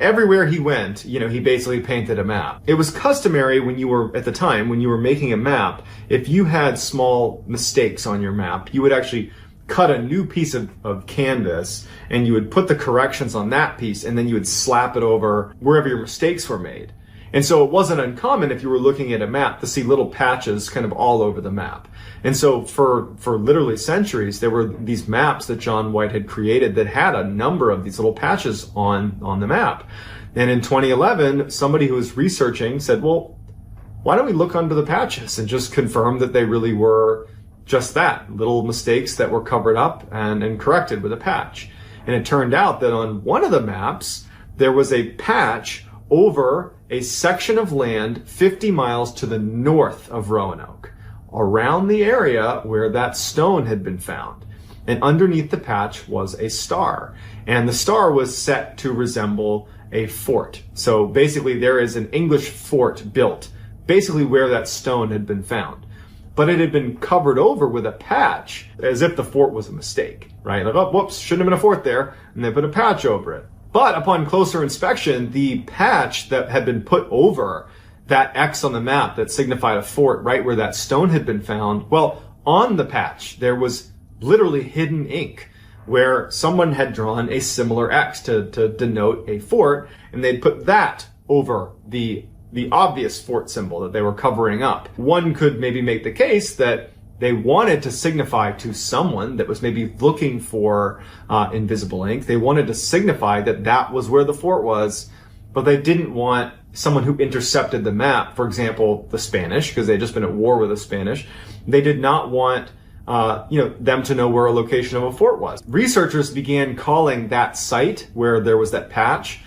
everywhere he went. He basically painted a map. It was customary at the time, when you were making a map, if you had small mistakes on your map, you would actually cut a new piece of canvas, and you would put the corrections on that piece, and then you would slap it over wherever your mistakes were made. And so it wasn't uncommon, if you were looking at a map, to see little patches kind of all over the map. And so for literally centuries, there were these maps that John White had created that had a number of these little patches on the map. And in 2011, somebody who was researching said, well, why don't we look under the patches and just confirm that they really were just that, little mistakes that were covered up and corrected with a patch. And it turned out that on one of the maps, there was a patch over a section of land 50 miles to the north of Roanoke, around the area where that stone had been found. And underneath the patch was a star. And the star was set to resemble a fort. So basically there is an English fort built, basically where that stone had been found. but it had been covered over with a patch as if the fort was a mistake, right? Like, oh, whoops, shouldn't have been a fort there. And they put a patch over it. But upon closer inspection, the patch that had been put over that X on the map that signified a fort right where that stone had been found, well, on the patch, there was literally hidden ink where someone had drawn a similar X to denote a fort, and they'd put that over the obvious fort symbol that they were covering up. One could maybe make the case that they wanted to signify to someone that was maybe looking for invisible ink, they wanted to signify that that was where the fort was, but they didn't want someone who intercepted the map, for example, the Spanish, because they'd just been at war with the Spanish. They did not want them to know where a location of a fort was. Researchers began calling that site where there was that patch,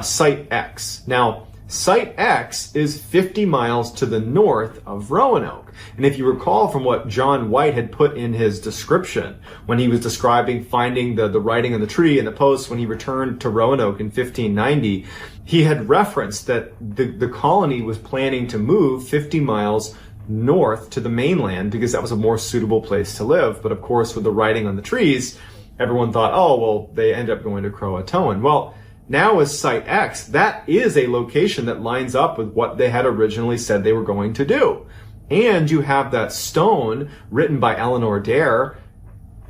Site X. Now, Site X is 50 miles to the north of Roanoke. And if you recall from what John White had put in his description when he was describing finding the writing on the tree and the post when he returned to Roanoke in 1590, he had referenced that the colony was planning to move 50 miles north to the mainland because that was a more suitable place to live. But of course, with the writing on the trees, everyone thought, oh, well, they end up going to Croatoan. Well, now as Site X, that is a location that lines up with what they had originally said they were going to do. And you have that stone written by Eleanor Dare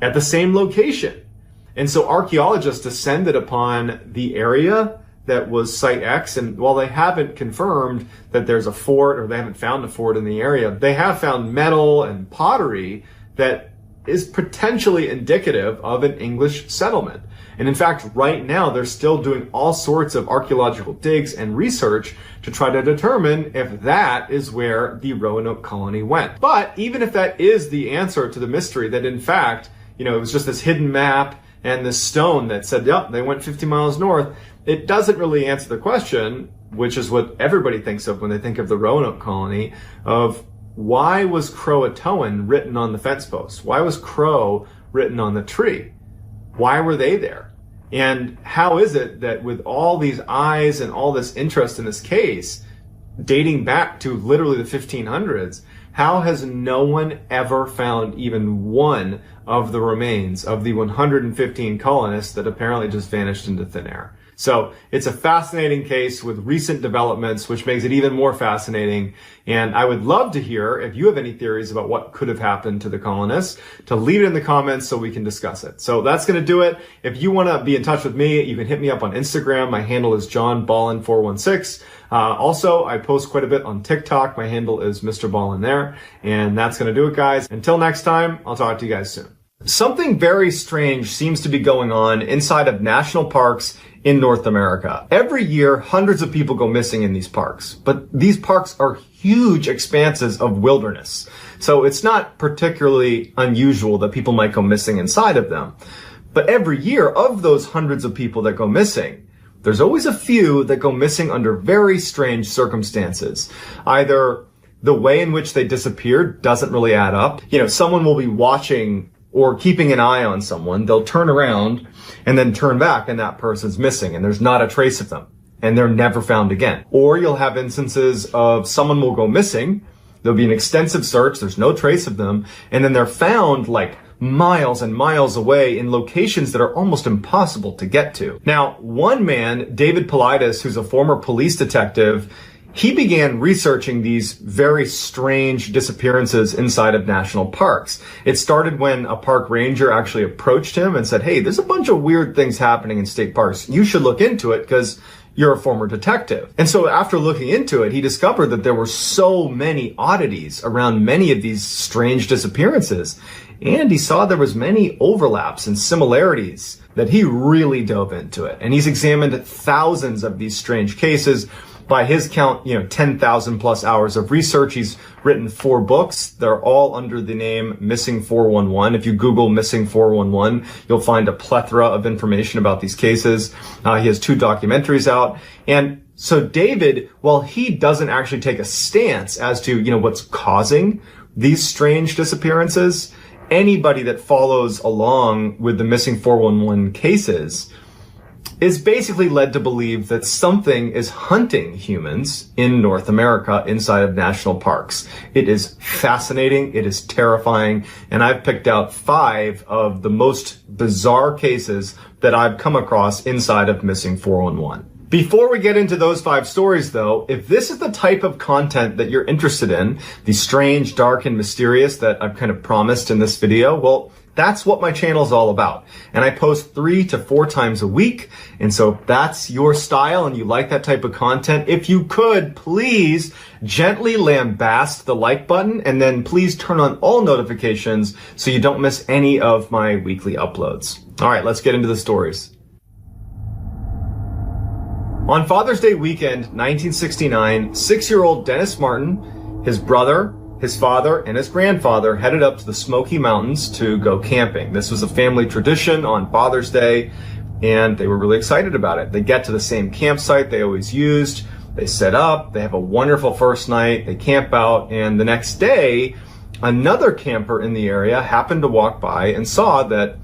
at the same location. And so archaeologists descended upon the area that was Site X, and while they haven't confirmed that there's a fort or they haven't found a fort in the area, they have found metal and pottery that is potentially indicative of an English settlement. And in fact, right now, they're still doing all sorts of archaeological digs and research to try to determine if that is where the Roanoke colony went. But even if that is the answer to the mystery, that in fact, it was just this hidden map and this stone that said, yep, they went 50 miles north, it doesn't really answer the question, which is what everybody thinks of when they think of the Roanoke colony, of why was Croatoan written on the fence post? Why was Crow written on the tree? Why were they there? And how is it that with all these eyes and all this interest in this case, dating back to literally the 1500s, how has no one ever found even one of the remains of the 115 colonists that apparently just vanished into thin air? So it's a fascinating case with recent developments, which makes it even more fascinating. And I would love to hear if you have any theories about what could have happened to the colonists, to leave it in the comments so we can discuss it. So that's going to do it. If you want to be in touch with me, you can hit me up on Instagram. My handle is JohnBallen416. Also, I post quite a bit on TikTok. My handle is Mr. Ballen there. And that's going to do it, guys. Until next time, I'll talk to you guys soon. Something very strange seems to be going on inside of national parks in North America. Every year, hundreds of people go missing in these parks, but these parks are huge expanses of wilderness. So it's not particularly unusual that people might go missing inside of them. But every year, of those hundreds of people that go missing, there's always a few that go missing under very strange circumstances. Either the way in which they disappeared doesn't really add up. Someone will be watching or keeping an eye on someone, they'll turn around and then turn back and that person's missing and there's not a trace of them and they're never found again. Or you'll have instances of someone will go missing, there'll be an extensive search, there's no trace of them, and then they're found like miles and miles away in locations that are almost impossible to get to. Now, one man, David Paulides, who's a former police detective, he began researching these very strange disappearances inside of national parks. It started when a park ranger actually approached him and said, hey, there's a bunch of weird things happening in state parks. You should look into it because you're a former detective. And so after looking into it, he discovered that there were so many oddities around many of these strange disappearances. And he saw there was many overlaps and similarities that he really dove into it. And he's examined thousands of these strange cases. By his count, 10,000 plus hours of research. He's written 4 books. They're all under the name Missing 411. If you Google Missing 411, you'll find a plethora of information about these cases. He has 2 documentaries out. And so David, while he doesn't actually take a stance as to, what's causing these strange disappearances, anybody that follows along with the Missing 411 cases is basically led to believe that something is hunting humans in North America inside of national parks. It is fascinating, it is terrifying, and I've picked out 5 of the most bizarre cases that I've come across inside of Missing 411. Before we get into those 5 stories though, if this is the type of content that you're interested in, the strange, dark, and mysterious that I've kind of promised in this video, well, that's what my channel is all about. And I post 3 to 4 times a week. And so if that's your style and you like that type of content, if you could, please gently lambast the like button and then please turn on all notifications so you don't miss any of my weekly uploads. All right, let's get into the stories. On Father's Day weekend, 1969, 6-year-old Dennis Martin, his brother, his father, and his grandfather headed up to the Smoky Mountains to go camping. This was a family tradition on Father's Day, and they were really excited about it. They get to the same campsite they always used. They set up, they have a wonderful first night, they camp out, and the next day, another camper in the area happened to walk by and saw that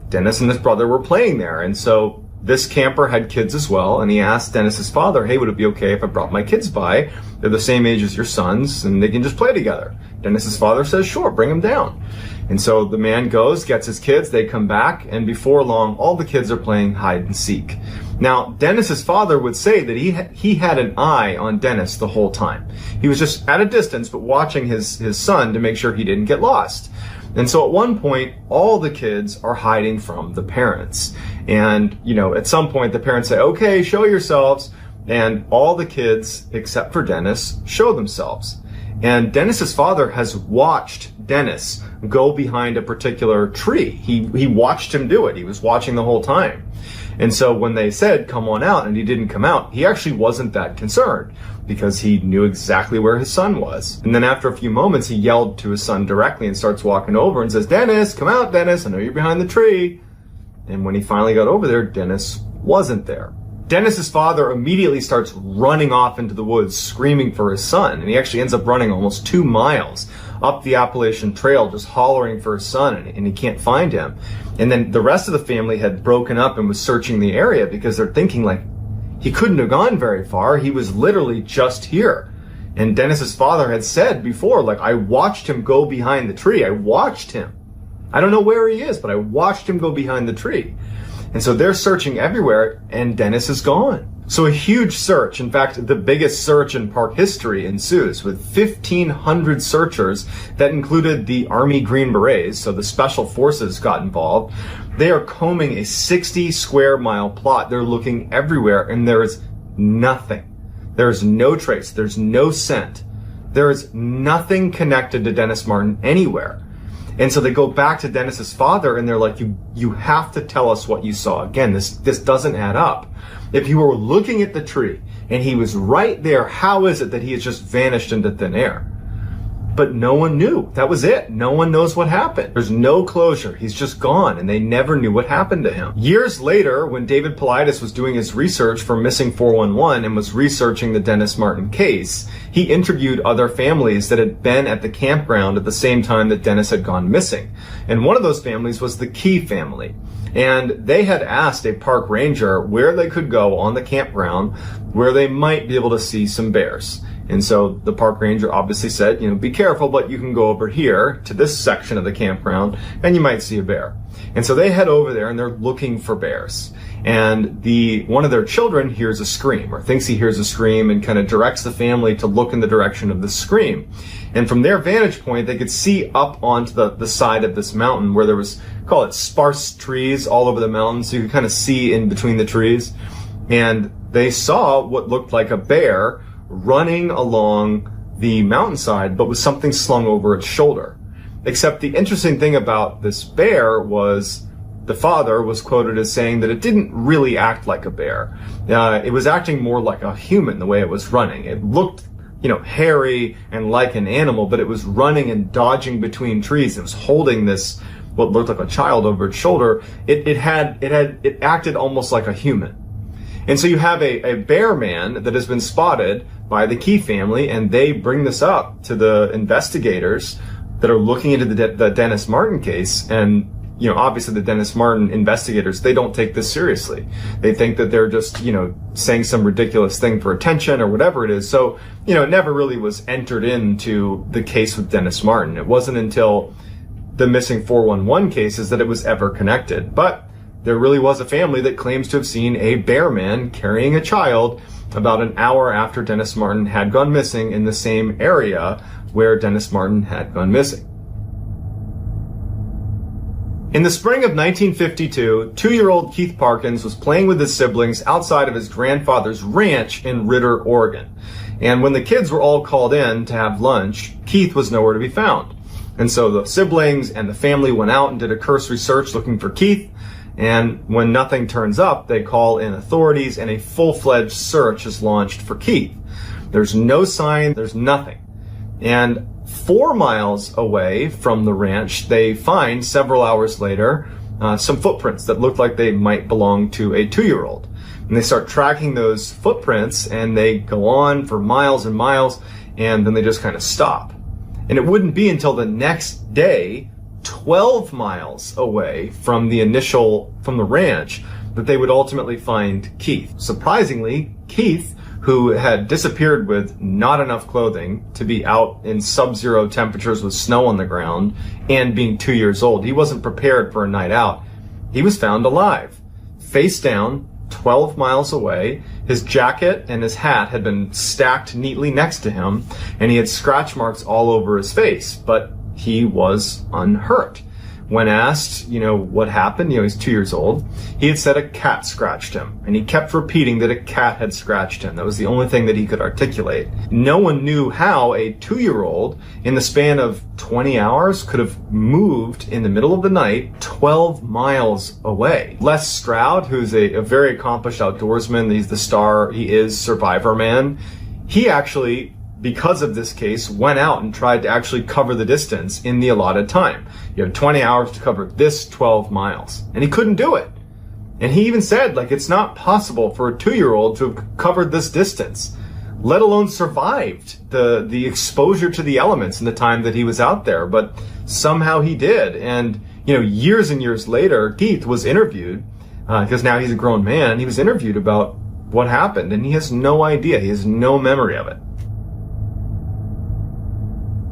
Dennis and his brother were playing there. And so this camper had kids as well, and he asked Dennis's father, hey, would it be okay if I brought my kids by? They're the same age as your sons, and they can just play together. Dennis's father says, sure, bring them down. And so the man goes, gets his kids, they come back, and before long, all the kids are playing hide and seek. Now, Dennis's father would say that he had an eye on Dennis the whole time. He was just at a distance, but watching his son to make sure he didn't get lost. And so at one point, all the kids are hiding from the parents. And, at some point, the parents say, okay, show yourselves. And all the kids, except for Dennis, show themselves. And Dennis's father has watched Dennis go behind a particular tree. He watched him do it. He was watching the whole time. And so when they said, come on out, and he didn't come out, he actually wasn't that concerned because he knew exactly where his son was. And then after a few moments, he yelled to his son directly and starts walking over and says, Dennis, come out, Dennis. I know you're behind the tree. And when he finally got over there, Dennis wasn't there. Dennis's father immediately starts running off into the woods, screaming for his son. And he actually ends up running almost 2 miles up the Appalachian Trail, just hollering for his son, and he can't find him. And then the rest of the family had broken up and was searching the area because they're thinking, like, he couldn't have gone very far. He was literally just here. And Dennis's father had said before, like, I watched him go behind the tree. I watched him. I don't know where he is, but I watched him go behind the tree. And so they're searching everywhere, and Dennis is gone. So a huge search, in fact, the biggest search in park history ensues with 1,500 searchers that included the Army Green Berets, so the special forces got involved. They are combing a 60 square mile plot. They're looking everywhere, and there is nothing. There's no trace. There's no scent. There is nothing connected to Dennis Martin anywhere. And so they go back to Dennis's father and they're like, you have to tell us what you saw. Again, this doesn't add up. If you were looking at the tree and he was right there, how is it that he has just vanished into thin air? But no one knew. That was it. No one knows what happened. There's no closure. He's just gone, and they never knew what happened to him. Years later, when David Paulides was doing his research for Missing 411 and was researching the Dennis Martin case, he interviewed other families that had been at the campground at the same time that Dennis had gone missing. And one of those families was the Key family. And they had asked a park ranger where they could go on the campground where they might be able to see some bears. And so the park ranger obviously said, be careful, but you can go over here to this section of the campground and you might see a bear. And so they head over there and they're looking for bears. And one of their children hears a scream, or thinks he hears a scream, and kind of directs the family to look in the direction of the scream. And from their vantage point, they could see up onto the side of this mountain where there was, call it sparse trees all over the mountain, so you could kind of see in between the trees. And they saw what looked like a bear running along the mountainside, but with something slung over its shoulder. Except the interesting thing about this bear was the father was quoted as saying that it didn't really act like a bear. It was acting more like a human the way it was running. It looked, hairy and like an animal, but it was running and dodging between trees. It was holding this, what looked like a child over its shoulder. It acted almost like a human. And so you have a bear man that has been spotted by the Key family, and they bring this up to the investigators that are looking into the Dennis Martin case, and obviously the Dennis Martin investigators, they don't take this seriously. They think that they're just, saying some ridiculous thing for attention or whatever it is. So, it never really was entered into the case with Dennis Martin. It wasn't until the missing 411 cases that it was ever connected. But there really was a family that claims to have seen a bear man carrying a child about an hour after Dennis Martin had gone missing in the same area where Dennis Martin had gone missing. In the spring of 1952, 2-year-old Keith Parkins was playing with his siblings outside of his grandfather's ranch in Ritter, Oregon. And when the kids were all called in to have lunch, Keith was nowhere to be found. And so the siblings and the family went out and did a cursory search looking for Keith. And when nothing turns up, they call in authorities and a full-fledged search is launched for Keith. There's no sign, there's nothing. And 4 miles away from the ranch, they find several hours later some footprints that look like they might belong to a 2-year-old. And they start tracking those footprints and they go on for miles and miles, and then they just kind of stop. And it wouldn't be until the next day, 12 miles away from the ranch, that they would ultimately find Keith. Surprisingly, Keith, who had disappeared with not enough clothing to be out in sub-zero temperatures with snow on the ground and being 2 years old, he wasn't prepared for a night out. He was found alive, face down, 12 miles away. His jacket and his hat had been stacked neatly next to him, and he had scratch marks all over his face, but he was unhurt. When asked, what happened, he's 2 years old, he had said a cat scratched him, and he kept repeating that a cat had scratched him. That was the only thing that he could articulate. No one knew how a 2-year-old, in the span of 20 hours, could have moved in the middle of the night 12 miles away. Les Stroud, who's a very accomplished outdoorsman, he's the star, he is Survivor Man, he actually, because of this case, went out and tried to actually cover the distance in the allotted time. You have 20 hours to cover this 12 miles. And he couldn't do it. And he even said, it's not possible for a 2-year-old to have covered this distance, let alone survived the exposure to the elements in the time that he was out there. But somehow he did. And, years and years later, Keith was interviewed, because now he's a grown man, he was interviewed about what happened. And he has no idea. He has no memory of it.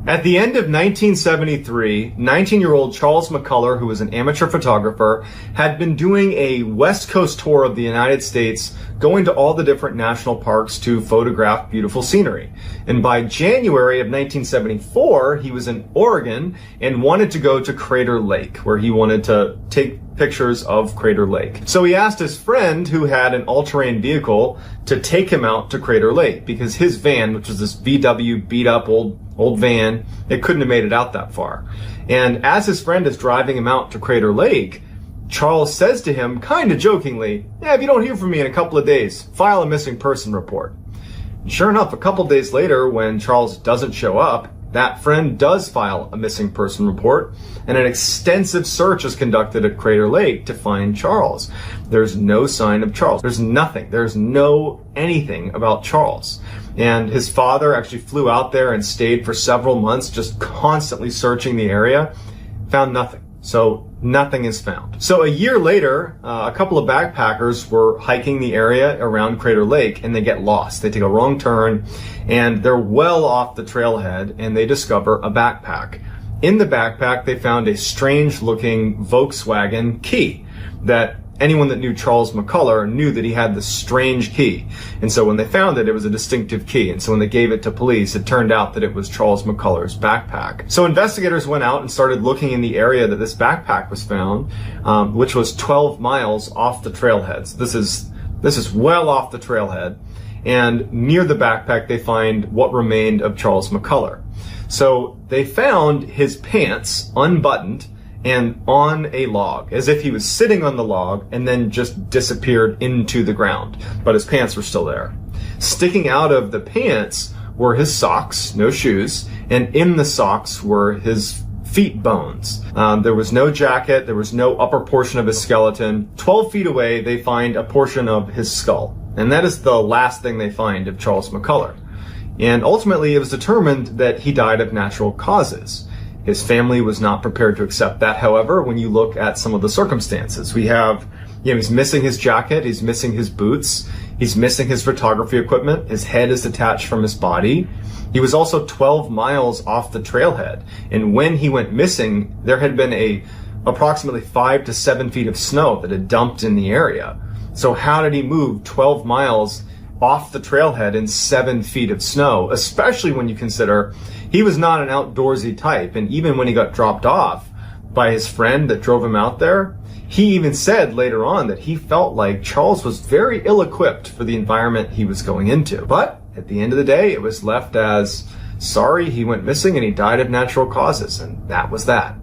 At the end of 1973, 19-year-old Charles McCullough, who was an amateur photographer, had been doing a West Coast tour of the United States, going to all the different national parks to photograph beautiful scenery. And by January of 1974, he was in Oregon and wanted to go to Crater Lake, where he wanted to take pictures of Crater Lake. So he asked his friend, who had an all-terrain vehicle, to take him out to Crater Lake, because his van, which was this VW beat-up old van, it couldn't have made it out that far. And as his friend is driving him out to Crater Lake, Charles says to him, kind of jokingly, if you don't hear from me in a couple of days, file a missing person report. And sure enough, a couple days later, when Charles doesn't show up, that friend does file a missing person report, and an extensive search is conducted at Crater Lake to find Charles. There's no sign of Charles. There's nothing. There's no anything about Charles. And his father actually flew out there and stayed for several months, just constantly searching the area, found nothing. So nothing is found. So a year later, a couple of backpackers were hiking the area around Crater Lake, and they get lost. They take a wrong turn, and they're well off the trailhead, and they discover a backpack. In the backpack, they found a strange-looking Volkswagen key that anyone that knew Charles McCullough knew that he had this strange key. And so when they found it, it was a distinctive key. And so when they gave it to police, it turned out that it was Charles McCullough's backpack. So investigators went out and started looking in the area that this backpack was found, which was 12 miles off the trailhead. So this is well off the trailhead. And near the backpack, they find what remained of Charles McCullough. So they found his pants unbuttoned and on a log, as if he was sitting on the log and then just disappeared into the ground. But his pants were still there. Sticking out of the pants were his socks, no shoes, and in the socks were his feet bones. There was no jacket, there was no upper portion of his skeleton. 12 feet away, they find a portion of his skull. And that is the last thing they find of Charles McCullough. And ultimately, it was determined that he died of natural causes. His family was not prepared to accept that. However, when you look at some of the circumstances, we have, he's missing his jacket, he's missing his boots, he's missing his photography equipment, his head is detached from his body. He was also 12 miles off the trailhead. And when he went missing, there had been approximately 5 to 7 feet of snow that had dumped in the area. So how did he move 12 miles off the trailhead in 7 feet of snow, especially when you consider he was not an outdoorsy type. And even when he got dropped off by his friend that drove him out there, he even said later on that he felt like Charles was very ill-equipped for the environment he was going into. But at the end of the day, it was left as, sorry, he went missing and he died of natural causes, and that was that.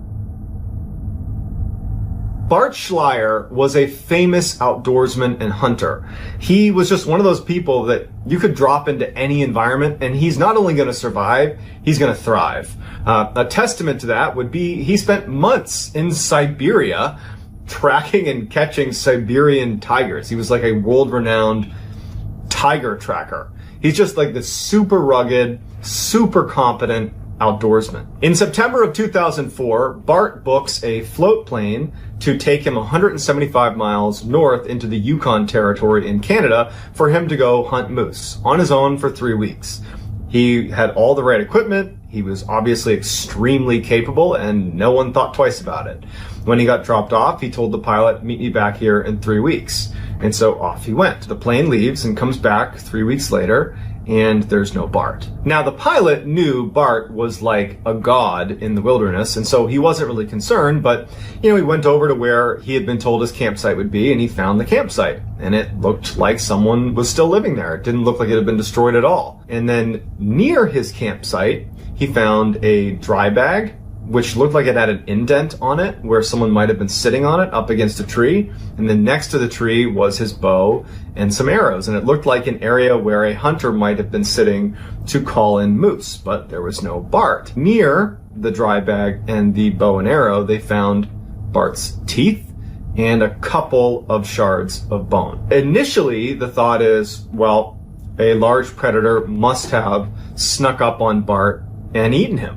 Bart Schleyer was a famous outdoorsman and hunter. He was just one of those people that you could drop into any environment and he's not only going to survive, he's going to thrive. A testament to that would be he spent months in Siberia tracking and catching Siberian tigers. He was like a world-renowned tiger tracker. He's just like this super rugged, super competent outdoorsman. In September of 2004, Bart books a float plane to take him 175 miles north into the Yukon Territory in Canada for him to go hunt moose on his own for 3 weeks. He had all the right equipment. He was obviously extremely capable and no one thought twice about it. When he got dropped off, he told the pilot, meet me back here in 3 weeks. And so off he went. The plane leaves and comes back 3 weeks later, and there's no Bart. Now, the pilot knew Bart was like a god in the wilderness, and so he wasn't really concerned, but, he went over to where he had been told his campsite would be, and he found the campsite. And it looked like someone was still living there. It didn't look like it had been destroyed at all. And then near his campsite, he found a dry bag, which looked like it had an indent on it where someone might have been sitting on it up against a tree. And then next to the tree was his bow and some arrows. And it looked like an area where a hunter might have been sitting to call in moose, but there was no Bart. Near the dry bag and the bow and arrow, they found Bart's teeth and a couple of shards of bone. Initially, the thought is, well, a large predator must have snuck up on Bart and eaten him.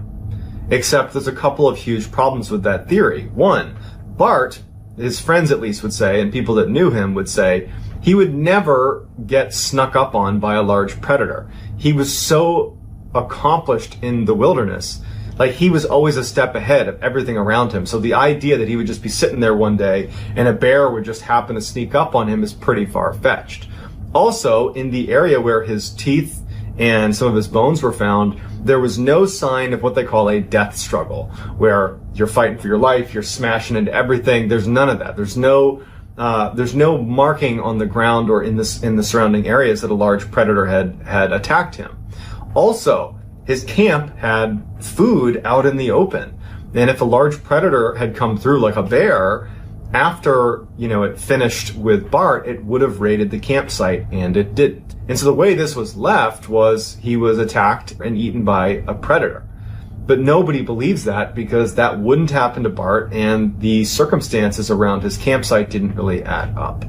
Except there's a couple of huge problems with that theory. One, Bart, his friends at least would say, and people that knew him would say, he would never get snuck up on by a large predator. He was so accomplished in the wilderness, like he was always a step ahead of everything around him. So the idea that he would just be sitting there one day and a bear would just happen to sneak up on him is pretty far-fetched. Also, in the area where his teeth and some of his bones were found, there was no sign of what they call a death struggle, where you're fighting for your life, you're smashing into everything. There's none of that. There's no marking on the ground or in the surrounding areas that a large predator had attacked him. Also, his camp had food out in the open, and if a large predator had come through, like a bear, after it finished with Bart, it would have raided the campsite, and it didn't. And so the way this was left was he was attacked and eaten by a predator. But nobody believes that because that wouldn't happen to Bart, and the circumstances around his campsite didn't really add up.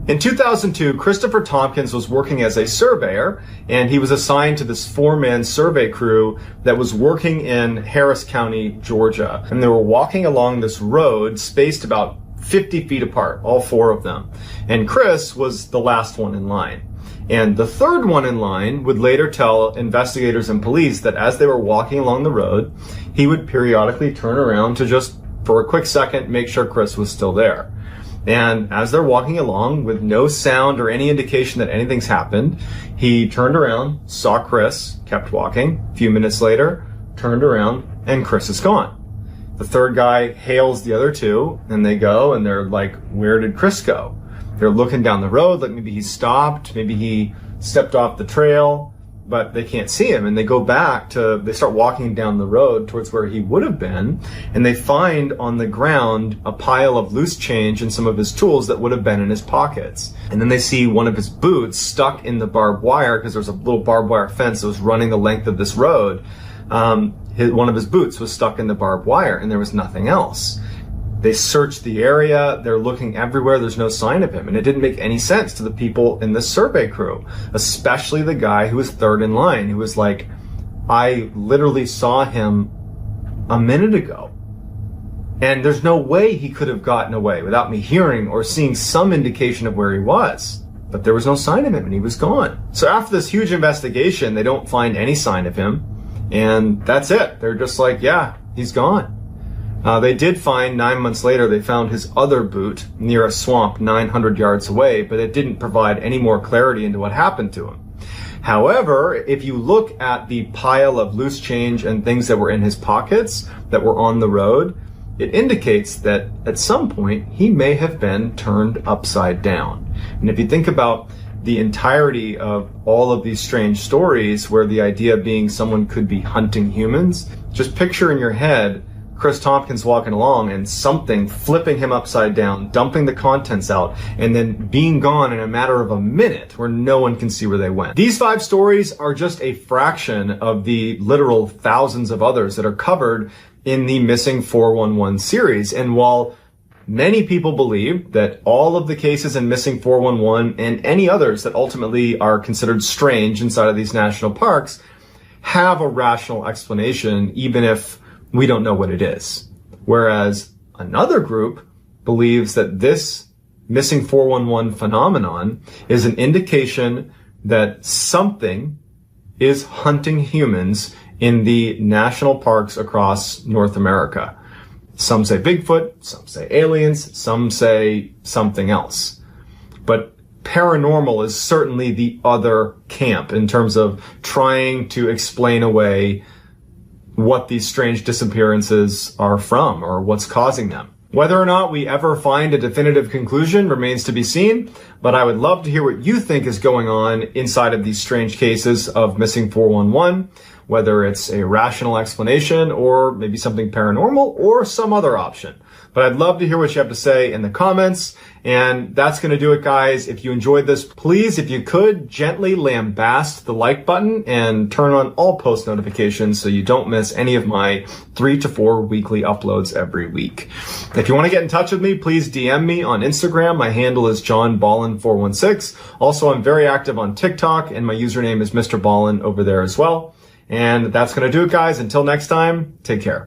In 2002, Christopher Tompkins was working as a surveyor, and he was assigned to this 4-man survey crew that was working in Harris County, Georgia. And they were walking along this road spaced about 50 feet apart, all 4 of them. And Chris was the last one in line. And the third one in line would later tell investigators and police that as they were walking along the road, he would periodically turn around to just, for a quick second, make sure Chris was still there. And as they're walking along with no sound or any indication that anything's happened, he turned around, saw Chris, kept walking. A few minutes later, turned around, and Chris is gone. The third guy hails the other 2, and they go, and they're like, where did Chris go? They're looking down the road, like maybe he stopped, maybe he stepped off the trail, but they can't see him. And they go back they start walking down the road towards where he would have been, and they find on the ground a pile of loose change and some of his tools that would have been in his pockets. And then they see one of his boots stuck in the barbed wire, because there was a little barbed wire fence that was running the length of this road. One of his boots was stuck in the barbed wire, and there was nothing else. They searched the area, they're looking everywhere, there's no sign of him. And it didn't make any sense to the people in this survey crew, especially the guy who was third in line, who was like I literally saw him a minute ago. And there's no way he could have gotten away without me hearing or seeing some indication of where he was. But there was no sign of him and he was gone. So after this huge investigation, they don't find any sign of him. And that's it. They're just like, yeah, he's gone. They did find 9 months later, they found his other boot near a swamp 900 yards away, but it didn't provide any more clarity into what happened to him. However, if you look at the pile of loose change and things that were in his pockets that were on the road, it indicates that at some point he may have been turned upside down. And if you think about the entirety of all of these strange stories where the idea being someone could be hunting humans, just picture in your head Chris Tompkins walking along and something flipping him upside down, dumping the contents out, and then being gone in a matter of a minute where no one can see where they went. These 5 stories are just a fraction of the literal thousands of others that are covered in the Missing 411 series. And while many people believe that all of the cases in Missing 411 and any others that ultimately are considered strange inside of these national parks have a rational explanation, even if we don't know what it is. Whereas another group believes that this Missing 411 phenomenon is an indication that something is hunting humans in the national parks across North America. Some say Bigfoot, some say aliens, some say something else. But paranormal is certainly the other camp in terms of trying to explain away what these strange disappearances are from or what's causing them. Whether or not we ever find a definitive conclusion remains to be seen, but I would love to hear what you think is going on inside of these strange cases of Missing 411, whether it's a rational explanation or maybe something paranormal or some other option. But I'd love to hear what you have to say in the comments. And that's going to do it, guys. If you enjoyed this, please, if you could, gently lambast the like button and turn on all post notifications so you don't miss any of my 3 to 4 weekly uploads every week. If you want to get in touch with me, please DM me on Instagram. My handle is JohnBallen416. Also, I'm very active on TikTok, and my username is Mr. Ballen over there as well. And that's going to do it, guys. Until next time, take care.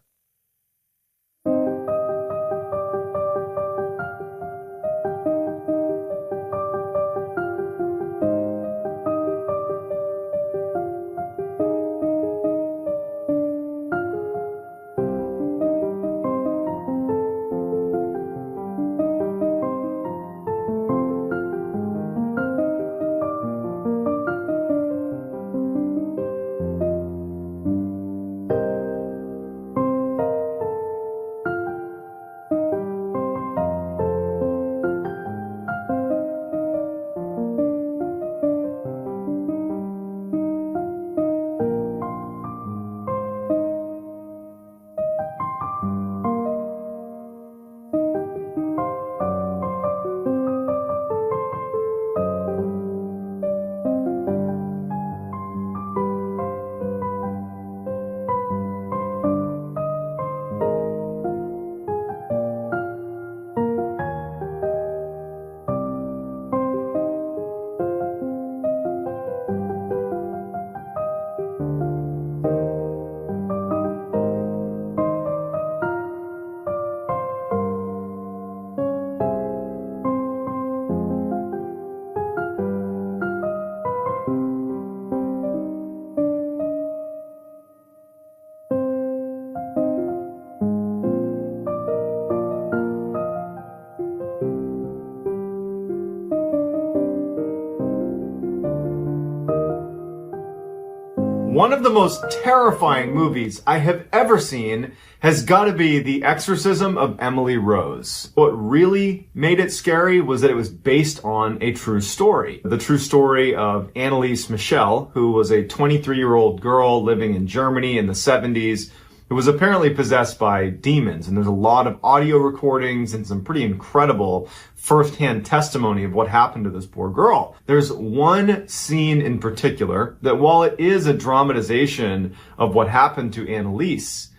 One of the most terrifying movies I have ever seen has got to be The Exorcism of Emily Rose. What really made it scary was that it was based on a true story. The true story of Anneliese Michel, who was a 23-year-old girl living in Germany in the 70s, who was apparently possessed by demons. And there's a lot of audio recordings and some pretty incredible firsthand testimony of what happened to this poor girl. There's one scene in particular that, while it is a dramatization of what happened to Anneliese,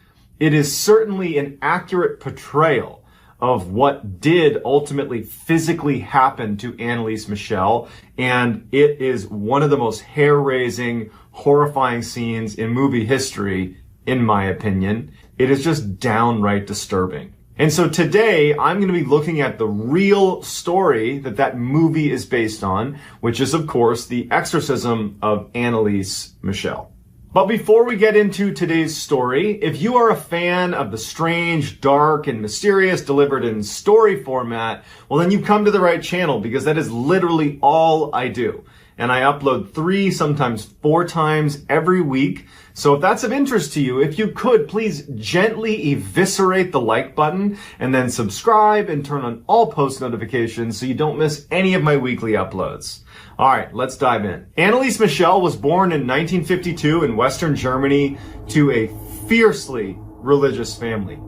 it is certainly an accurate portrayal of what did ultimately physically happen to Anneliese Michel. And it is one of the most hair-raising, horrifying scenes in movie history, in my opinion. It is just downright disturbing. And so today, I'm going to be looking at the real story that movie is based on, which is, of course, the exorcism of Anneliese Michel. But before we get into today's story, if you are a fan of the strange, dark, and mysterious delivered in story format, well then you've come to the right channel, because that is literally all I do. And I upload 3, sometimes 4 times every week. So if that's of interest to you, if you could, please gently eviscerate the like button and then subscribe and turn on all post notifications so you don't miss any of my weekly uploads. All right, let's dive in. Anneliese Michel was born in 1952 in Western Germany to a fiercely religious family.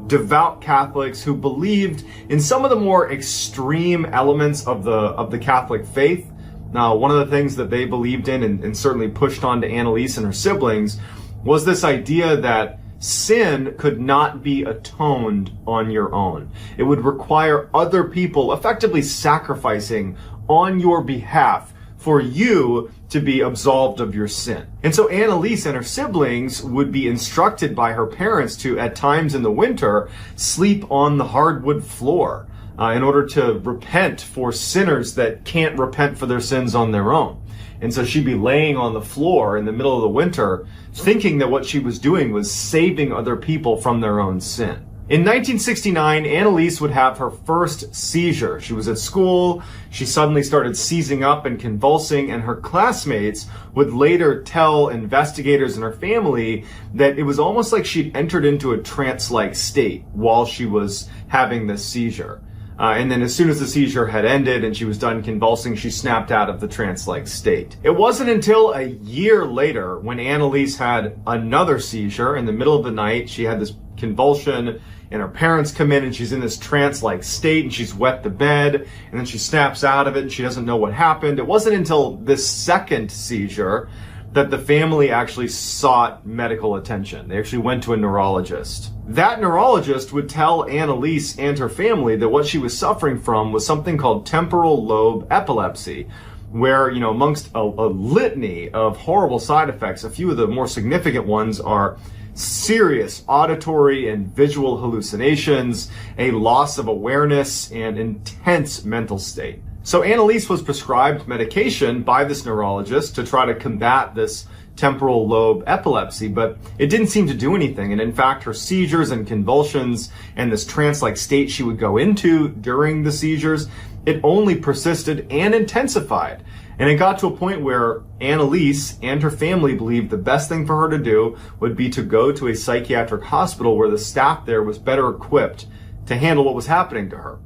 Devout Catholics who believed in some of the more extreme elements of the Catholic faith. Now, one of the things that they believed in and certainly pushed on to Anneliese and her siblings was this idea that sin could not be atoned on your own. It would require other people effectively sacrificing on your behalf for you to be absolved of your sin. And so Anneliese and her siblings would be instructed by her parents to, at times in the winter, sleep on the hardwood floor in order to repent for sinners that can't repent for their sins on their own. And so she'd be laying on the floor in the middle of the winter, thinking that what she was doing was saving other people from their own sin. In 1969, Anneliese would have her first seizure. She was at school, she suddenly started seizing up and convulsing, and her classmates would later tell investigators and her family that it was almost like she'd entered into a trance-like state while she was having this seizure. And then as soon as the seizure had ended and she was done convulsing, she snapped out of the trance-like state. It wasn't until a year later when Anneliese had another seizure in the middle of the night. She had this convulsion and her parents come in and she's in this trance-like state and she's wet the bed and then she snaps out of it and she doesn't know what happened. It wasn't until this second seizure that the family actually sought medical attention. They actually went to a neurologist. That neurologist would tell Anneliese and her family that what she was suffering from was something called temporal lobe epilepsy, where, amongst a litany of horrible side effects, a few of the more significant ones are serious auditory and visual hallucinations, a loss of awareness, and intense mental state. So Anneliese was prescribed medication by this neurologist to try to combat this temporal lobe epilepsy, but it didn't seem to do anything. And in fact, her seizures and convulsions and this trance-like state she would go into during the seizures, it only persisted and intensified. And it got to a point where Anneliese and her family believed the best thing for her to do would be to go to a psychiatric hospital where the staff there was better equipped to handle what was happening to her.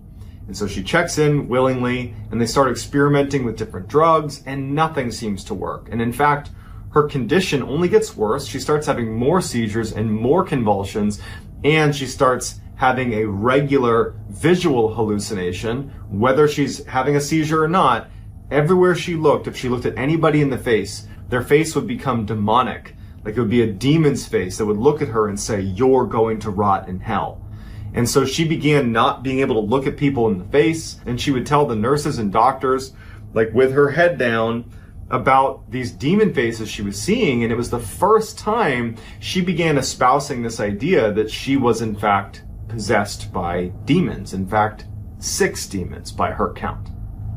And so she checks in willingly, and they start experimenting with different drugs, and nothing seems to work. And in fact, her condition only gets worse. She starts having more seizures and more convulsions, and she starts having a regular visual hallucination. Whether she's having a seizure or not, everywhere she looked, if she looked at anybody in the face, their face would become demonic. Like it would be a demon's face that would look at her and say, "You're going to rot in hell." And so she began not being able to look at people in the face, and she would tell the nurses and doctors, like with her head down, about these demon faces she was seeing. And it was the first time she began espousing this idea that she was in fact possessed by demons. In fact, 6 demons by her count.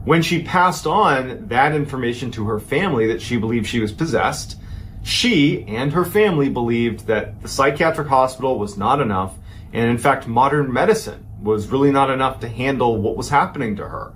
When she passed on that information to her family that she believed she was possessed, she and her family believed that the psychiatric hospital was not enough. And in fact, modern medicine was really not enough to handle what was happening to her,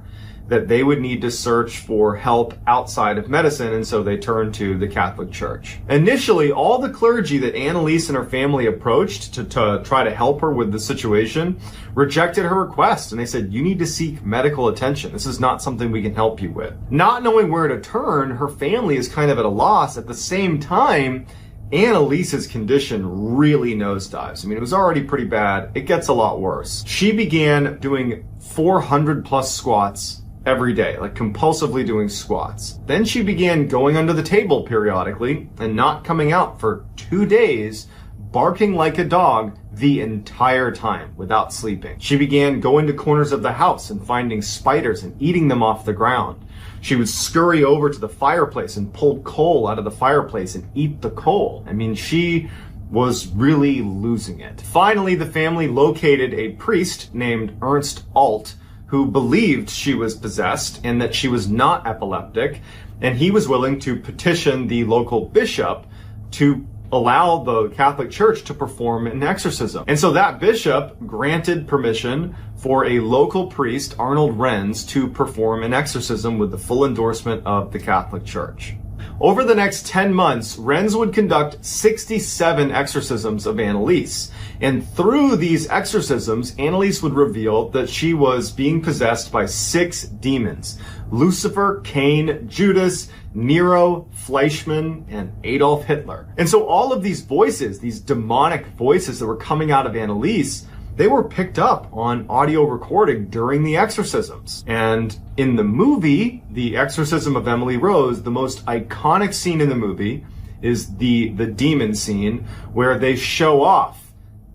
that they would need to search for help outside of medicine, and so they turned to the Catholic Church. Initially, all the clergy that Anneliese and her family approached to try to help her with the situation rejected her request, and they said, "You need to seek medical attention. This is not something we can help you with." Not knowing where to turn, her family is kind of at a loss. At the same time, Anneliese's condition really nosedives. I mean, it was already pretty bad. It gets a lot worse. She began doing 400 plus squats every day, like compulsively doing squats. Then she began going under the table periodically and not coming out for 2 days, barking like a dog the entire time without sleeping. She began going to corners of the house and finding spiders and eating them off the ground. She would scurry over to the fireplace and pull coal out of the fireplace and eat the coal. I mean, she was really losing it. Finally, the family located a priest named Ernst Alt who believed she was possessed and that she was not epileptic, and he was willing to petition the local bishop to allow the Catholic Church to perform an exorcism. And so that bishop granted permission for a local priest, Arnold Renz, to perform an exorcism with the full endorsement of the Catholic Church. Over the next 10 months, Renz would conduct 67 exorcisms of Anneliese. And through these exorcisms, Anneliese would reveal that she was being possessed by 6 demons: Lucifer, Cain, Judas, Nero, Fleischmann, and Adolf Hitler. And so all of these voices, these demonic voices that were coming out of Anneliese, they were picked up on audio recording during the exorcisms. And in the movie, The Exorcism of Emily Rose, the most iconic scene in the movie is the demon scene where they show off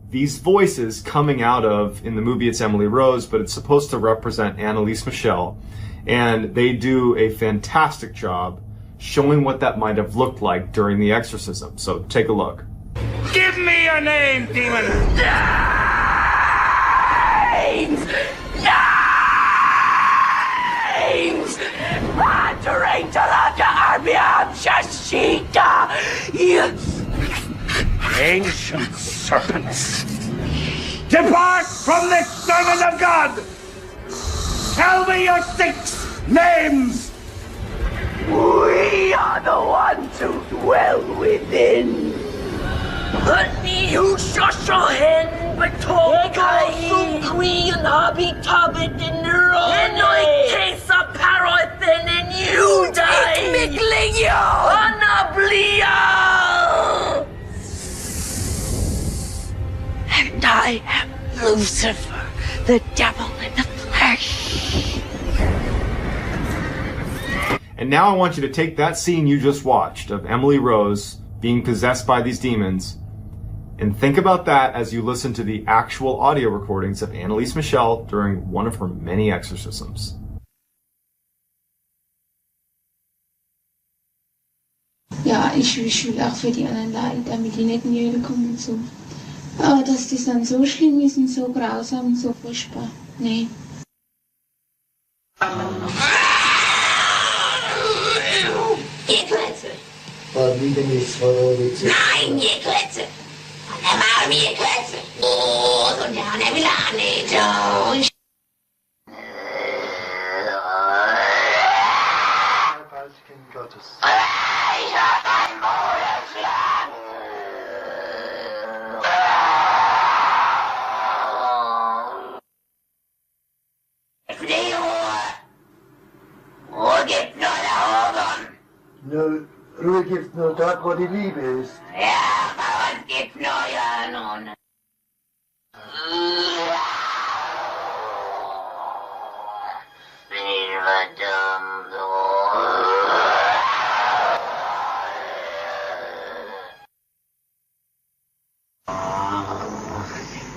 these voices coming out of, in the movie it's Emily Rose, but it's supposed to represent Anneliese Michel. And they do a fantastic job showing what that might have looked like during the exorcism. So take a look. Give me your name, demon! Names! Names! Ancient serpents! Depart from this servant of God! Tell me your 6 names! We are the ones who dwell within. Ni hushohen betokai Queen habitabit in Rome. Noi tesa parothen in Judai. Mikligio. Anablia. And I am Lucifer, the devil in the flesh. And now I want you to take that scene you just watched of Emily Rose being possessed by these demons and think about that as you listen to the actual audio recordings of Anneliese Michel during one of her many exorcisms. Ja, ich will auch für die anderen Leute, damit die nicht in die Hölle kommen und so. Aber dass das dann so schlimm ist und so grausam und so furchtbar, nee. Gekletze! Nein, Gekletze! Und der Mami Gekletze! Oh, und der Villane! Kind Gottes. Ich hab ein Maul erschlagen! Die Ruhe gibt nur da oben! Ruhe gibt nur dort, wo die Liebe ist. Ja, bei uns gibt's nur ja nun.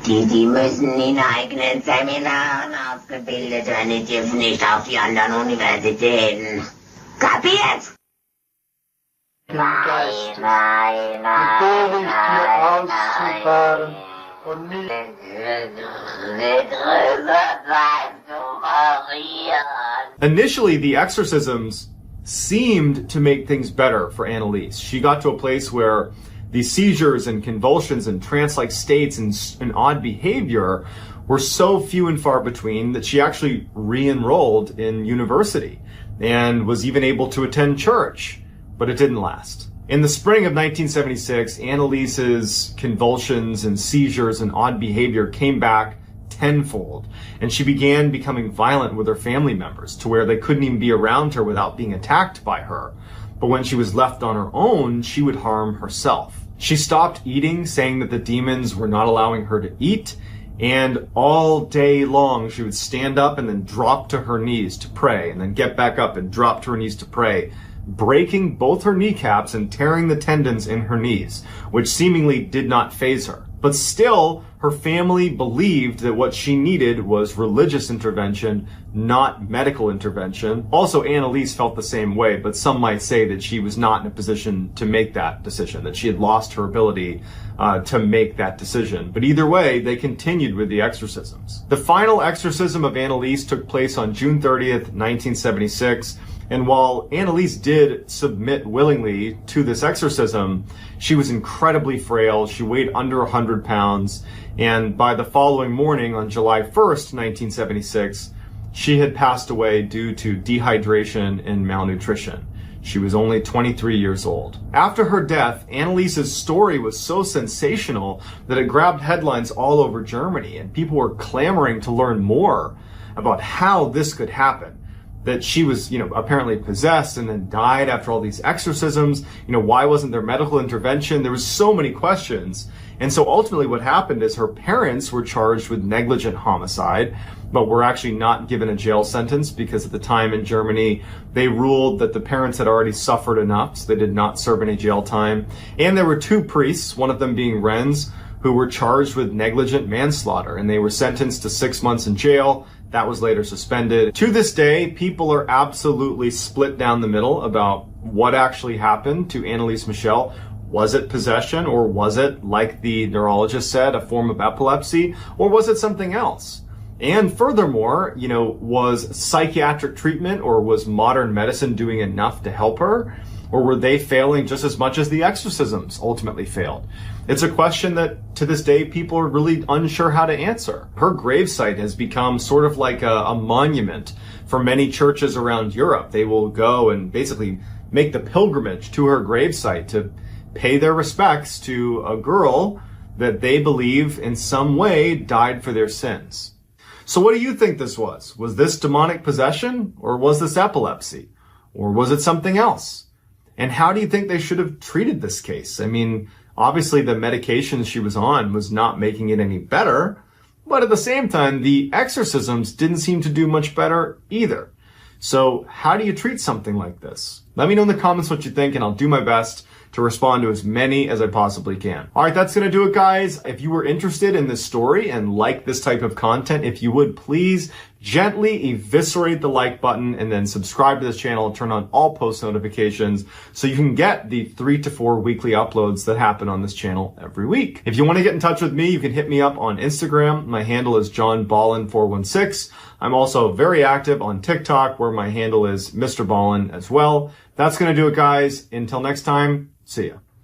Die müssen in eigenen Seminaren ausgebildet werden, die dürfen nicht auf die anderen Universitäten. Kapiert? Geist. Befehle ich dir auszufahren und nicht. Initially, the exorcisms seemed to make things better for Anneliese. She got to a place where the seizures and convulsions and trance-like states and odd behavior were so few and far between that she actually re-enrolled in university and was even able to attend church. But it didn't last. In the spring of 1976, Anneliese's convulsions and seizures and odd behavior came back tenfold, and she began becoming violent with her family members to where they couldn't even be around her without being attacked by her. But when she was left on her own, she would harm herself. She stopped eating, saying that the demons were not allowing her to eat, and all day long she would stand up and then drop to her knees to pray, and then get back up and drop to her knees to pray, breaking both her kneecaps and tearing the tendons in her knees, which seemingly did not faze her. But still, her family believed that what she needed was religious intervention, not medical intervention. Also, Annalise felt the same way, but some might say that she was not in a position to make that decision, that she had lost her ability to make that decision. But either way, they continued with the exorcisms. The final exorcism of Annalise took place on June 30th, 1976. And while Annalise did submit willingly to this exorcism, she was incredibly frail. She weighed under 100 pounds. And by the following morning, on July 1st, 1976, she had passed away due to dehydration and malnutrition. She was only 23 years old. After her death, Annalise's story was so sensational that it grabbed headlines all over Germany, and people were clamoring to learn more about how this could happen. That she was, apparently possessed and then died after all these exorcisms. Why wasn't there medical intervention? There was so many questions. And so ultimately what happened is her parents were charged with negligent homicide, but were actually not given a jail sentence because at the time in Germany, they ruled that the parents had already suffered enough, so they did not serve any jail time. And there were two priests, one of them being Renz, who were charged with negligent manslaughter, and they were sentenced to 6 months in jail. That was later suspended. To this day, people are absolutely split down the middle about what actually happened to Annalise Michel. Was it possession, or was it, like the neurologist said, a form of epilepsy, or was it something else? And furthermore, was psychiatric treatment or was modern medicine doing enough to help her? Or were they failing just as much as the exorcisms ultimately failed? It's a question that to this day people are really unsure how to answer. Her gravesite has become sort of like a monument for many churches around Europe. They will go and basically make the pilgrimage to her gravesite to pay their respects to a girl that they believe in some way died for their sins. So what do you think this was? Was this demonic possession, or was this epilepsy? Or was it something else? And how do you think they should have treated this case? I mean, obviously the medication she was on was not making it any better, but at the same time, the exorcisms didn't seem to do much better either. So how do you treat something like this? Let me know in the comments what you think, and I'll do my best to respond to as many as I possibly can. All right, that's going to do it, guys. If you were interested in this story and like this type of content, if you would please gently eviscerate the like button and then subscribe to this channel and turn on all post notifications so you can get the 3 to 4 weekly uploads that happen on this channel every week. If you want to get in touch with me, you can hit me up on Instagram. My handle is JohnBallen416. I'm also very active on TikTok, where my handle is Mr. Ballen as well. That's going to do it, guys. Until next time, see ya.